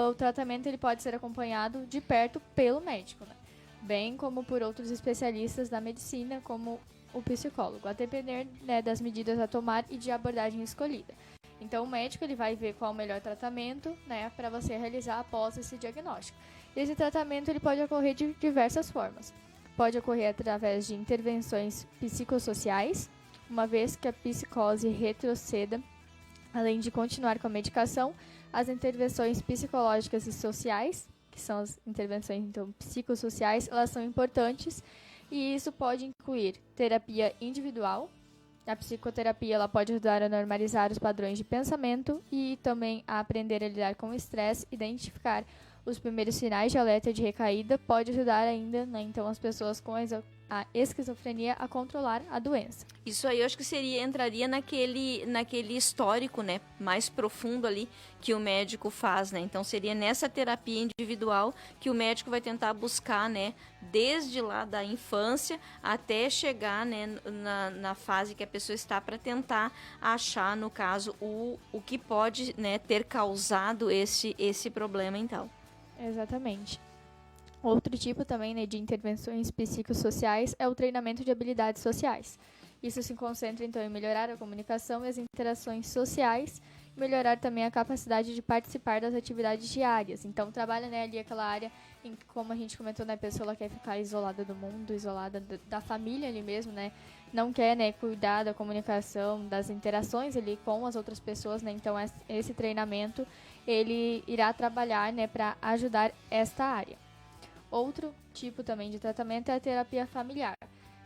O tratamento ele pode ser acompanhado de perto pelo médico, né? Bem como por outros especialistas da medicina, como o psicólogo, a depender, né, das medidas a tomar e de abordagem escolhida. Então, o médico ele vai ver qual é o melhor tratamento, né, para você realizar após esse diagnóstico. Esse tratamento ele pode ocorrer de diversas formas. Pode ocorrer através de intervenções psicossociais, uma vez que a psicose retroceda, além de continuar com a medicação, as intervenções psicológicas e sociais, que são as intervenções então psicossociais, elas são importantes e isso pode incluir terapia individual. A psicoterapia ela pode ajudar a normalizar os padrões de pensamento e também a aprender a lidar com o estresse, identificar os primeiros sinais de alerta de recaída, pode ajudar ainda, né, então as pessoas com a esquizofrenia a controlar a doença. Isso aí eu acho que entraria naquele histórico, né, mais profundo ali que o médico faz, né? Então seria nessa terapia individual que o médico vai tentar buscar, né, desde lá da infância até chegar, né, na fase que a pessoa está para tentar achar, no caso, o que pode, né, ter causado esse problema então. Exatamente. Outro tipo também, né, de intervenções psicossociais é o treinamento de habilidades sociais. Isso se concentra então em melhorar a comunicação e as interações sociais, melhorar também a capacidade de participar das atividades diárias. Então trabalha, né, ali aquela área em que, como a gente comentou, né, a pessoa ela quer ficar isolada do mundo, isolada da família ali mesmo, né? Não quer, né, cuidar da comunicação, das interações ali com as outras pessoas, né? Então esse treinamento ele irá trabalhar, né, para ajudar esta área. Outro tipo também de tratamento é a terapia familiar,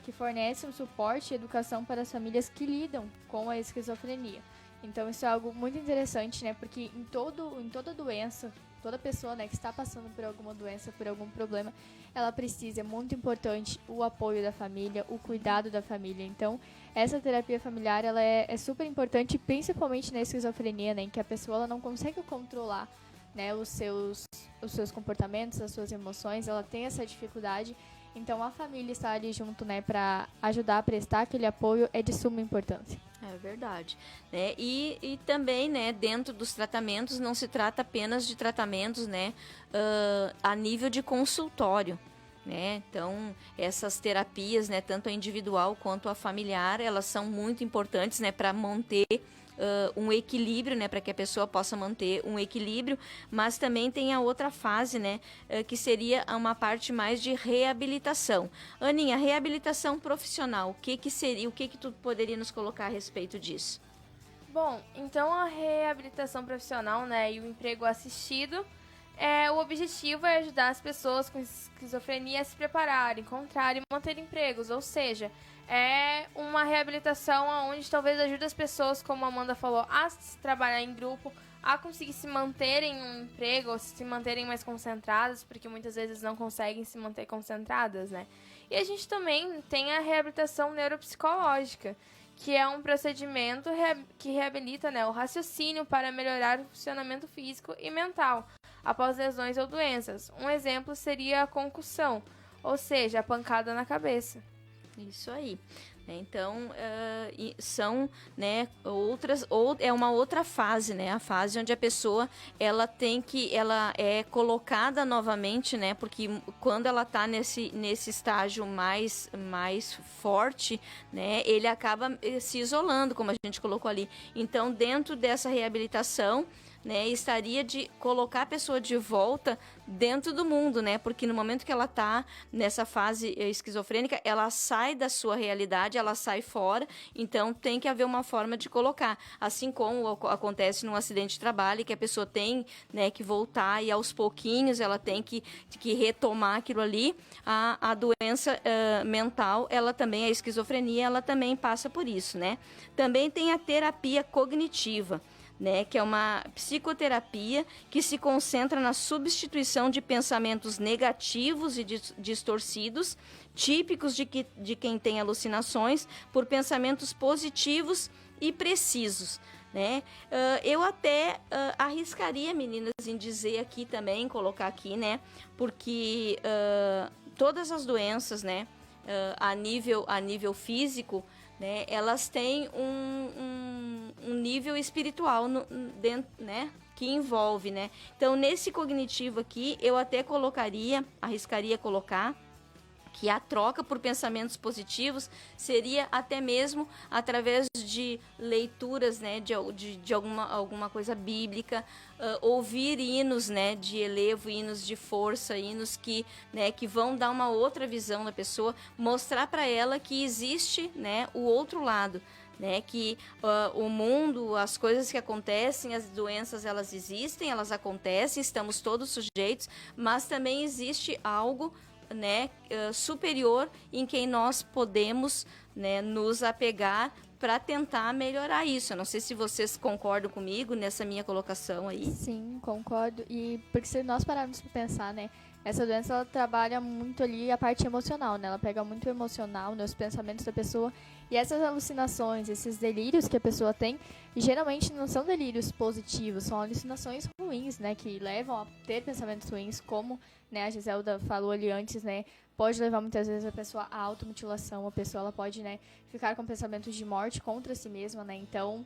que fornece um suporte e educação para as famílias que lidam com a esquizofrenia. Então isso é algo muito interessante, né, porque em toda doença, toda pessoa, né, que está passando por alguma doença, por algum problema, ela precisa, é muito importante o apoio da família, o cuidado da família. Então essa terapia familiar ela é super importante, principalmente na esquizofrenia, né, em que a pessoa ela não consegue controlar, né, os seus comportamentos, as suas emoções, ela tem essa dificuldade. Então a família estar ali junto, né, para ajudar a prestar aquele apoio é de suma importância. É verdade, né? E também, né, dentro dos tratamentos não se trata apenas de tratamentos, né, a nível de consultório, né? Então essas terapias, né, tanto a individual quanto a familiar, elas são muito importantes, né, para manter um equilíbrio, né, para que a pessoa possa manter um equilíbrio, mas também tem a outra fase, né, que seria uma parte mais de reabilitação. Aninha, reabilitação profissional, o que seria, o que tu poderia nos colocar a respeito disso? Bom, então a reabilitação profissional, né, e o emprego assistido, o objetivo é ajudar as pessoas com esquizofrenia a se prepararem, encontrarem e manter empregos, ou seja, é uma reabilitação onde talvez ajude as pessoas, como a Amanda falou, a trabalhar em grupo, a conseguir se manterem em um emprego, ou se manterem mais concentradas, porque muitas vezes não conseguem se manter concentradas, né? E a gente também tem a reabilitação neuropsicológica, que é um procedimento que reabilita, né, o raciocínio para melhorar o funcionamento físico e mental após lesões ou doenças. Um exemplo seria a concussão, ou seja, a pancada na cabeça. Isso aí. Então, são, né, é uma outra fase, né, a fase onde a pessoa ela é colocada novamente, né, porque quando ela está nesse estágio mais forte, né, ele acaba se isolando, como a gente colocou ali. Então, dentro dessa reabilitação, né, estaria de colocar a pessoa de volta dentro do mundo, né? Porque no momento que ela está nessa fase esquizofrênica, ela sai da sua realidade, ela sai fora, então tem que haver uma forma de colocar. Assim como acontece num acidente de trabalho, que a pessoa tem, né, que voltar e aos pouquinhos ela tem que retomar aquilo ali, a doença mental, ela também, a esquizofrenia, ela também passa por isso, né? Também tem a terapia cognitiva, né, que é uma psicoterapia que se concentra na substituição de pensamentos negativos e distorcidos, típicos de quem tem alucinações, por pensamentos positivos e precisos, né? Eu até arriscaria, meninas, em dizer aqui também, colocar aqui, né, porque todas as doenças, né, a nível físico, né, elas têm um nível espiritual dentro, né, que envolve, né? Então, nesse cognitivo aqui, eu até arriscaria colocar que a troca por pensamentos positivos seria até mesmo através de leituras, né, de alguma coisa bíblica, ouvir hinos, né, de elevo, hinos de força, hinos que, né, que vão dar uma outra visão da pessoa, mostrar para ela que existe, né, o outro lado, né, que o mundo, as coisas que acontecem, as doenças, elas existem, elas acontecem, estamos todos sujeitos, mas também existe algo, né, superior em quem nós podemos, né, nos apegar para tentar melhorar isso. Eu não sei se vocês concordam comigo nessa minha colocação aí. Sim, concordo. E porque se nós pararmos para pensar, né, essa doença ela trabalha muito ali a parte emocional, né? Ela pega muito o emocional, né, os pensamentos da pessoa. E essas alucinações, esses delírios que a pessoa tem, geralmente não são delírios positivos, são alucinações ruins, né, que levam a ter pensamentos ruins, como, né, a Giselda falou ali antes, né, pode levar muitas vezes a pessoa à automutilação, a pessoa ela pode, né, ficar com pensamentos de morte contra si mesma, né, então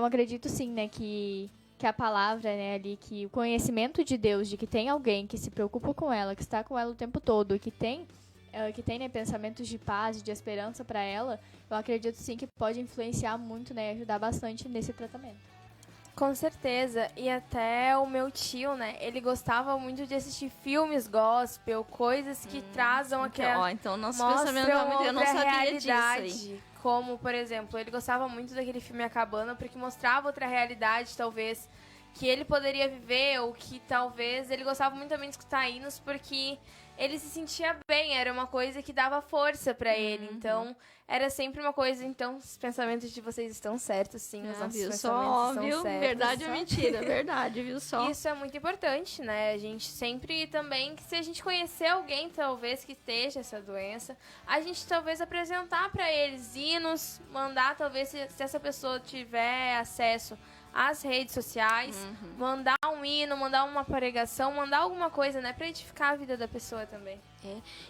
acredito sim, né, que a palavra, né, ali, que o conhecimento de Deus, de que tem alguém que se preocupa com ela, que está com ela o tempo todo, que tem, né, pensamentos de paz, de esperança para ela, eu acredito sim que pode influenciar muito, né, ajudar bastante nesse tratamento. Com certeza, e até o meu tio, né, ele gostava muito de assistir filmes gospel, coisas que trazem aquela... Então, nosso pensamento eu não sabia disso aí. Como, por exemplo, ele gostava muito daquele filme A Cabana, porque mostrava outra realidade, talvez, que ele poderia viver, ou que talvez... Ele gostava muito também de escutar hinos, porque ele se sentia bem, era uma coisa que dava força pra ele, então... Era sempre uma coisa, então, os pensamentos de vocês estão certos, sim, os nossos viu? pensamentos Só, estão viu? certos. Verdade ou mentira? Verdade, viu? Só. Isso é muito importante, né? A gente sempre também, se a gente conhecer alguém, talvez, que esteja essa doença, a gente talvez apresentar para eles hinos, mandar, talvez, se essa pessoa tiver acesso às redes sociais, mandar um hino, mandar uma pregação, mandar alguma coisa, né? Pra edificar a vida da pessoa também.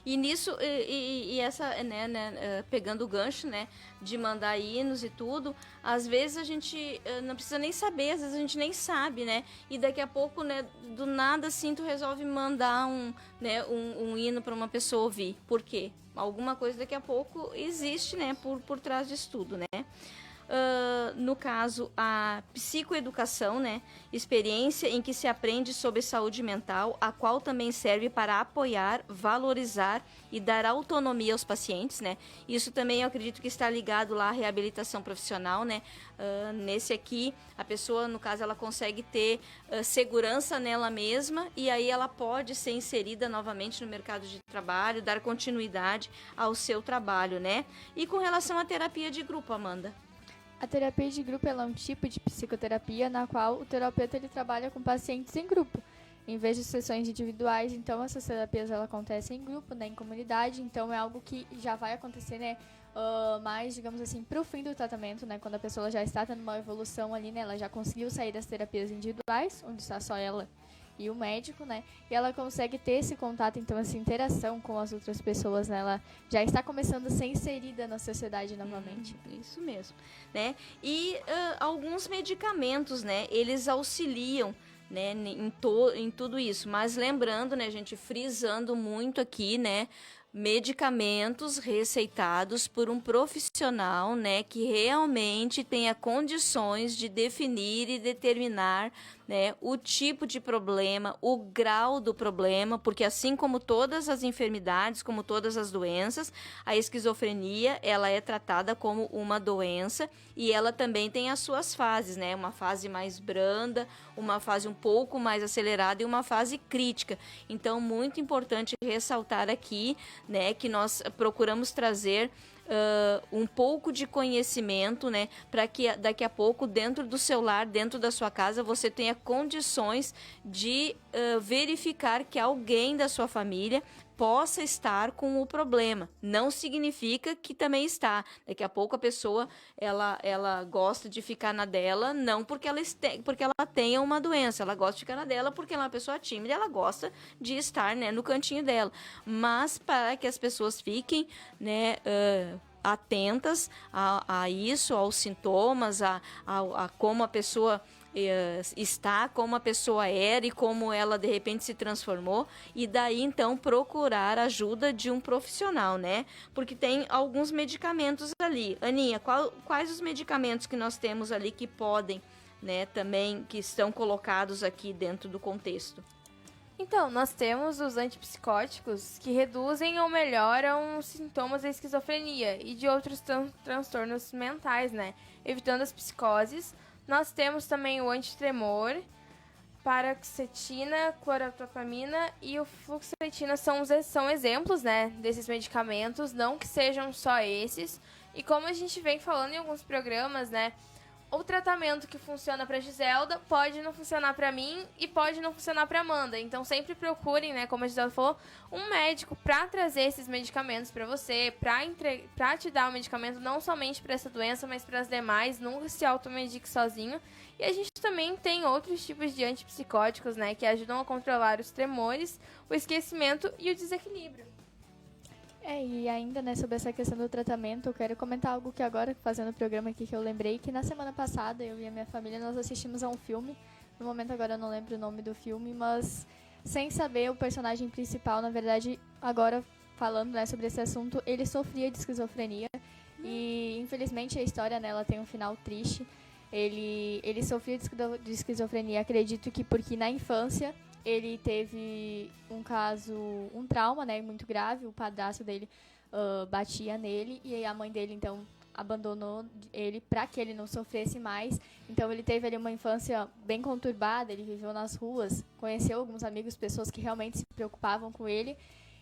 E nisso, e essa, né, pegando o gancho, né, de mandar hinos e tudo, às vezes a gente não precisa nem saber, às vezes a gente nem sabe, né, e daqui a pouco, né, do nada, assim, tu resolve mandar um hino para uma pessoa ouvir. Por quê? Alguma coisa daqui a pouco existe, né, por trás disso tudo, né. No caso, a psicoeducação, né, experiência em que se aprende sobre saúde mental, a qual também serve para apoiar, valorizar e dar autonomia aos pacientes, né. Isso também eu acredito que está ligado lá à reabilitação profissional, né. Nesse aqui, a pessoa, no caso, ela consegue ter segurança nela mesma e aí ela pode ser inserida novamente no mercado de trabalho, dar continuidade ao seu trabalho, né. E com relação à terapia de grupo, Amanda? A terapia de grupo ela é um tipo de psicoterapia na qual o terapeuta ele trabalha com pacientes em grupo, em vez de sessões individuais. Então, essas terapias ela acontecem em grupo, né, em comunidade. Então, é algo que já vai acontecer, né, mais, digamos assim, pro fim do tratamento, né, quando a pessoa já está tendo uma evolução ali, né, ela já conseguiu sair das terapias individuais, onde está só ela e o médico, né? E ela consegue ter esse contato, então, essa interação com as outras pessoas, né? Ela já está começando a ser inserida na sociedade novamente. Isso mesmo, né? E alguns medicamentos, né? Eles auxiliam, né? Em tudo isso. Mas lembrando, né, gente, frisando muito aqui, né? medicamentos receitados por um profissional, né, que realmente tenha condições de definir e determinar, né, o tipo de problema, o grau do problema, porque assim como todas as enfermidades, como todas as doenças, a esquizofrenia, ela é tratada como uma doença e ela também tem as suas fases, né, uma fase mais branda, uma fase um pouco mais acelerada e uma fase crítica. Então, muito importante ressaltar aqui, né, que nós procuramos trazer um pouco de conhecimento, né, para que daqui a pouco, dentro do seu lar, dentro da sua casa, você tenha condições de verificar que alguém da sua família possa estar com o problema. Não significa que também está. Daqui a pouco a pessoa ela gosta de ficar na dela, não porque ela tenha uma doença, ela gosta de ficar na dela porque ela é uma pessoa tímida, ela gosta de estar, né, no cantinho dela. Mas para que as pessoas fiquem, né, atentas a isso, aos sintomas, a como a pessoa está, como a pessoa era e como ela de repente se transformou, e daí então procurar ajuda de um profissional, né? Porque tem alguns medicamentos ali. Aninha, quais os medicamentos que nós temos ali que podem, né, também, que estão colocados aqui dentro do contexto? Então, nós temos os antipsicóticos que reduzem ou melhoram os sintomas da esquizofrenia e de outros transtornos mentais, né? Evitando as psicoses. Nós temos também o antitremor, paroxetina, clorazepamina e o fluoxetina são exemplos, né, desses medicamentos, não que sejam só esses. E como a gente vem falando em alguns programas, né, o tratamento que funciona para Giselda pode não funcionar para mim e pode não funcionar para Amanda. Então sempre procurem, né, como a Giselda falou, um médico para trazer esses medicamentos para você, para te dar o medicamento não somente para essa doença, mas para as demais. Nunca se automedique sozinho. E a gente também tem outros tipos de antipsicóticos, né, que ajudam a controlar os tremores, o esquecimento e o desequilíbrio. E ainda, né, sobre essa questão do tratamento, eu quero comentar algo que agora, fazendo o programa aqui, que eu lembrei, que na semana passada, eu e a minha família, nós assistimos a um filme. No momento agora eu não lembro o nome do filme, mas sem saber, o personagem principal, na verdade, agora falando, né, sobre esse assunto, ele sofria de esquizofrenia. E infelizmente a história, né, ela tem um final triste. Ele sofria de esquizofrenia, acredito que porque na infância ele teve um trauma, né, muito grave. O padrasto dele batia nele e a mãe dele, então, abandonou ele para que ele não sofresse mais. Então, ele teve ali uma infância bem conturbada, ele viveu nas ruas, conheceu alguns amigos, pessoas que realmente se preocupavam com ele.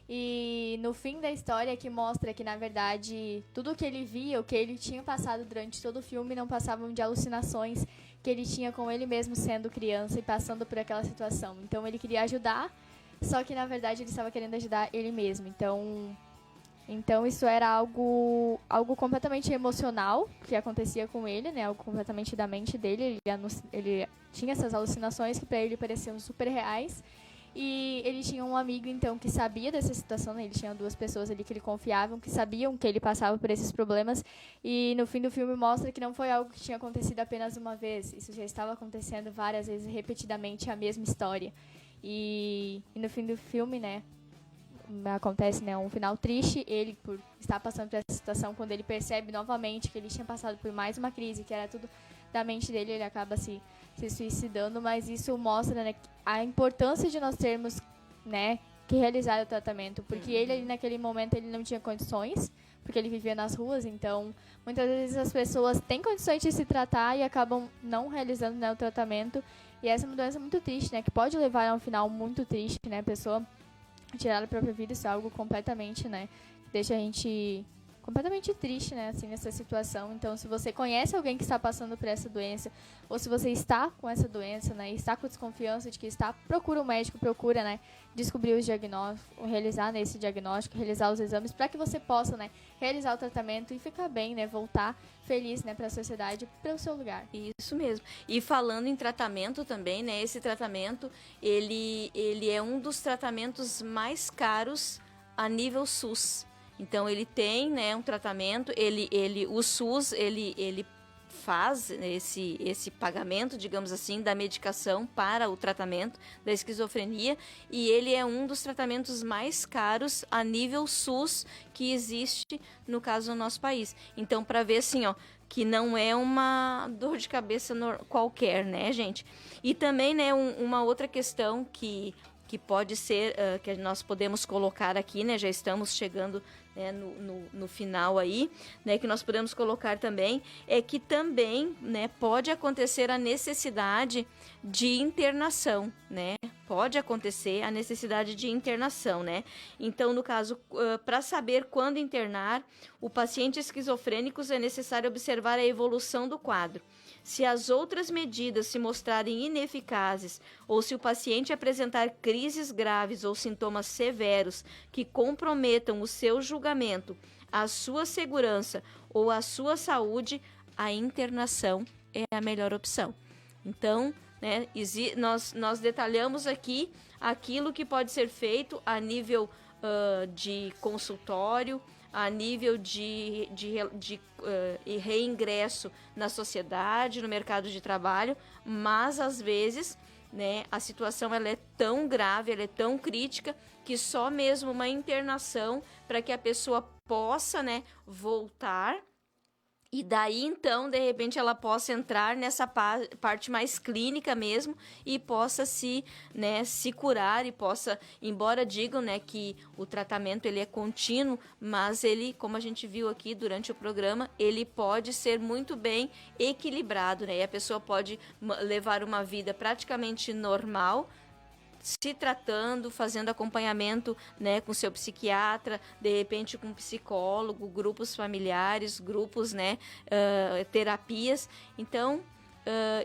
E no fim da história que mostra que, na verdade, tudo o que ele via, o que ele tinha passado durante todo o filme, não passavam de alucinações que ele tinha com ele mesmo sendo criança e passando por aquela situação. Então ele queria ajudar, só que na verdade ele estava querendo ajudar ele mesmo. Então isso era algo completamente emocional que acontecia com ele, né? Algo completamente da mente dele. Ele tinha essas alucinações que para ele pareciam super reais. E ele tinha um amigo, então, que sabia dessa situação, né? Ele tinha duas pessoas ali que ele confiavam, que sabiam que ele passava por esses problemas. E no fim do filme mostra que não foi algo que tinha acontecido apenas uma vez. Isso já estava acontecendo várias vezes, repetidamente, a mesma história. E no fim do filme, né, acontece, né, um final triste. Ele, por estar passando por essa situação, quando ele percebe novamente que ele tinha passado por mais uma crise, que era tudo da mente dele, ele acaba se suicidando. Mas isso mostra, né, a importância de nós termos, né, que realizar o tratamento, porque ele ali naquele momento ele não tinha condições, porque ele vivia nas ruas. Então muitas vezes as pessoas têm condições de se tratar e acabam não realizando, né, o tratamento. E essa é uma doença muito triste, né, que pode levar a um final muito triste, né, a pessoa tirar a própria vida. Isso é algo completamente, né, que deixa a gente completamente triste, né, assim, nessa situação. Então, se você conhece alguém que está passando por essa doença, ou se você está com essa doença, né, e está com desconfiança de que está, procura um médico, procura, né, descobrir os diagnósticos, realizar nesse diagnóstico, realizar os exames, para que você possa, né, realizar o tratamento e ficar bem, né, voltar feliz, né, para a sociedade, para o seu lugar. Isso mesmo. E falando em tratamento também, né, esse tratamento, ele é um dos tratamentos mais caros a nível SUS. Então ele tem, né, um tratamento, o SUS, ele faz esse pagamento, digamos assim, da medicação para o tratamento da esquizofrenia, e ele é um dos tratamentos mais caros a nível SUS que existe, no caso, no nosso país. Então, para ver assim, ó, que não é uma dor de cabeça qualquer, né, gente? E também, né, uma outra questão que pode ser, que nós podemos colocar aqui, né, já estamos chegando, né, no final aí, né, que nós podemos colocar também, é que também, né, pode acontecer a necessidade de internação, né, pode acontecer a necessidade de internação, né, então, no caso, para saber quando internar, o paciente esquizofrênico é necessário observar a evolução do quadro. Se as outras medidas se mostrarem ineficazes ou se o paciente apresentar crises graves ou sintomas severos que comprometam o seu julgamento, a sua segurança ou a sua saúde, a internação é a melhor opção. Então, né, nós detalhamos aqui aquilo que pode ser feito a nível de consultório, a nível de reingresso na sociedade, no mercado de trabalho, mas às vezes, né, a situação ela é tão grave, ela é tão crítica, que só mesmo uma internação para que a pessoa possa, né, voltar. E daí, então, de repente, ela possa entrar nessa parte mais clínica mesmo e possa se curar e possa, embora digam, né, que o tratamento ele é contínuo, mas ele, como a gente viu aqui durante o programa, ele pode ser muito bem equilibrado, né? E a pessoa pode levar uma vida praticamente normal, se tratando, fazendo acompanhamento, né, com seu psiquiatra, de repente com um psicólogo, grupos familiares, grupos, né, terapias. Então,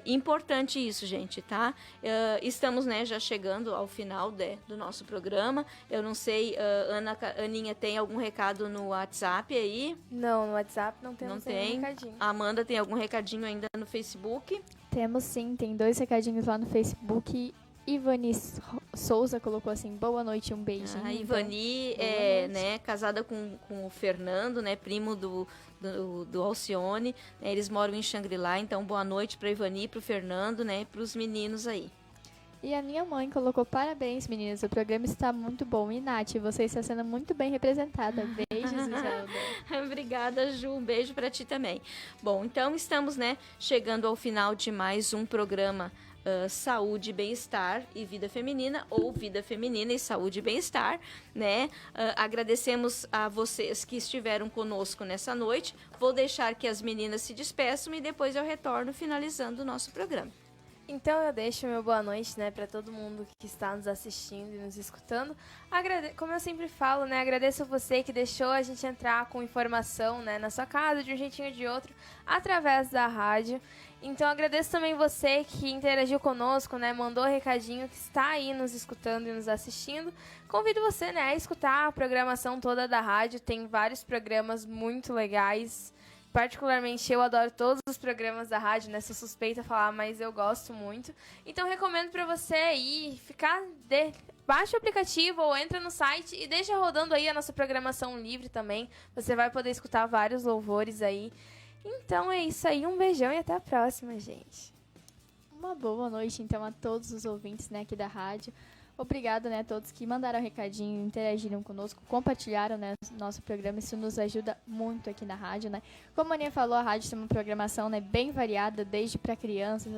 importante isso, gente, tá? Estamos, né, já chegando ao final do nosso programa. Eu não sei, Aninha, tem algum recado no WhatsApp aí? Não, no WhatsApp não temos nenhum recadinho. A Amanda tem algum recadinho ainda no Facebook? Temos sim, tem 2 recadinhos lá no Facebook. Ivani Souza colocou assim, boa noite, um beijinho. A Ivani né, casada com o Fernando, né, primo do Alcione, né, eles moram em Xangri-Lá, então boa noite para Ivani, para o Fernando, né, para os meninos aí. E a minha mãe colocou, parabéns meninas, o programa está muito bom. E Nath, você está sendo muito bem representada. Beijos, Iselda. Obrigada, Ju, um beijo para ti também. Bom, então estamos, né, chegando ao final de mais um programa Saúde, Bem-Estar e Vida Feminina, ou Vida Feminina e Saúde e Bem-Estar, né? Agradecemos a vocês que estiveram conosco nessa noite. Vou deixar que as meninas se despeçam e depois eu retorno finalizando o nosso programa. Então eu deixo meu boa noite, né, para todo mundo que está nos assistindo e nos escutando. Como eu sempre falo, né, agradeço a você que deixou a gente entrar com informação, né, na sua casa, de um jeitinho ou de outro, através da rádio. Então agradeço também você que interagiu conosco, né, mandou recadinho, que está aí nos escutando e nos assistindo. Convido você, né, a escutar a programação toda da rádio, tem vários programas muito legais. Particularmente, eu adoro todos os programas da rádio, né? Sou suspeita a falar, mas eu gosto muito. Então, recomendo pra você aí baixa o aplicativo ou entra no site e deixa rodando aí a nossa programação livre também. Você vai poder escutar vários louvores aí. Então, é isso aí. Um beijão e até a próxima, gente. Uma boa noite, então, a todos os ouvintes, né, aqui da rádio. Obrigada, né, a todos que mandaram recadinho, interagiram conosco, compartilharam, né, nosso programa. Isso nos ajuda muito aqui na rádio, né. Como a Aninha falou, a rádio tem uma programação, né, bem variada, desde para crianças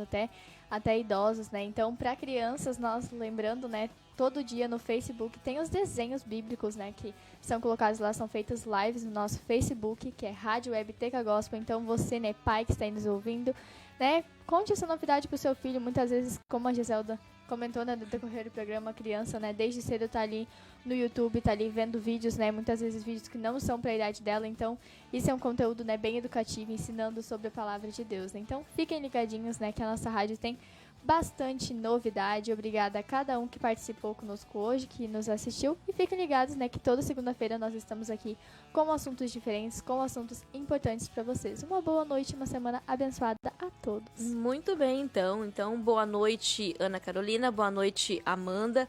até idosos, né. Então, para crianças, nós lembrando, né, todo dia no Facebook tem os desenhos bíblicos, né, que são colocados lá, são feitas lives no nosso Facebook, que é Rádio Web Teca Gospel. Então, você, né, pai que está aí nos ouvindo, né, conte essa novidade pro seu filho. Muitas vezes, como a Giselda comentou, né, no decorrer do programa, a criança, né, desde cedo tá ali no YouTube, tá ali vendo vídeos, né, muitas vezes vídeos que não são para a idade dela. Então, isso é um conteúdo, né, bem educativo, ensinando sobre a palavra de Deus, né. Então, fiquem ligadinhos, né, que a nossa rádio tem bastante novidade. Obrigada a cada um que participou conosco hoje, que nos assistiu. E fiquem ligados, né, que toda segunda-feira nós estamos aqui com assuntos diferentes, com assuntos importantes para vocês. Uma boa noite, uma semana abençoada a todos. Muito bem, então. Então, boa noite, Ana Carolina. Boa noite, Amanda.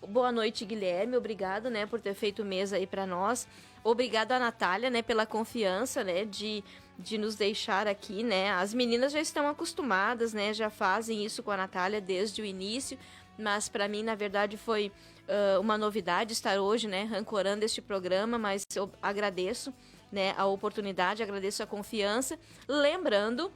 Boa noite, Guilherme. Obrigado, né, por ter feito mesa aí para nós. Obrigado a Natália, né, pela confiança, né, de de nos deixar aqui, né? As meninas já estão acostumadas, né? Já fazem isso com a Natália desde o início, mas para mim, na verdade, foi uma novidade estar hoje, né? Ancorando este programa, mas eu agradeço, né? A oportunidade, agradeço a confiança. Lembrando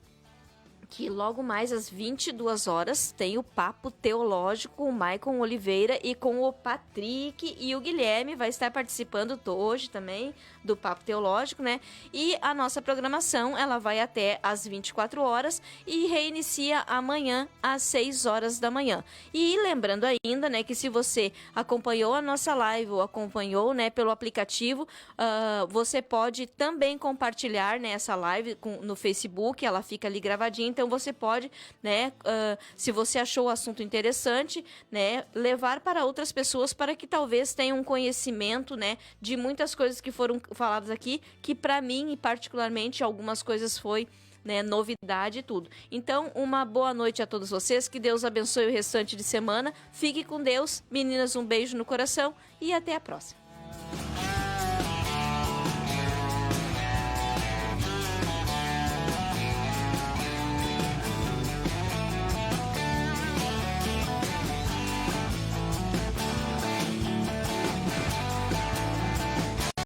que logo mais às 22 horas tem o Papo Teológico com o Maicon Oliveira e com o Patrick, e o Guilherme vai estar participando hoje também do Papo Teológico, né? E a nossa programação, ela vai até às 24 horas e reinicia amanhã às 6 horas da manhã. E lembrando ainda, né, que se você acompanhou a nossa live ou acompanhou, né, pelo aplicativo, você pode também compartilhar, né, essa live no Facebook, ela fica ali gravadinha, então você pode, né, se você achou o assunto interessante, né, levar para outras pessoas para que talvez tenham um conhecimento, né, de muitas coisas que foram faladas aqui, que para mim, e particularmente, algumas coisas foi, né, novidade e tudo. Então, uma boa noite a todos vocês, que Deus abençoe o restante de semana, fique com Deus, meninas, um beijo no coração e até a próxima.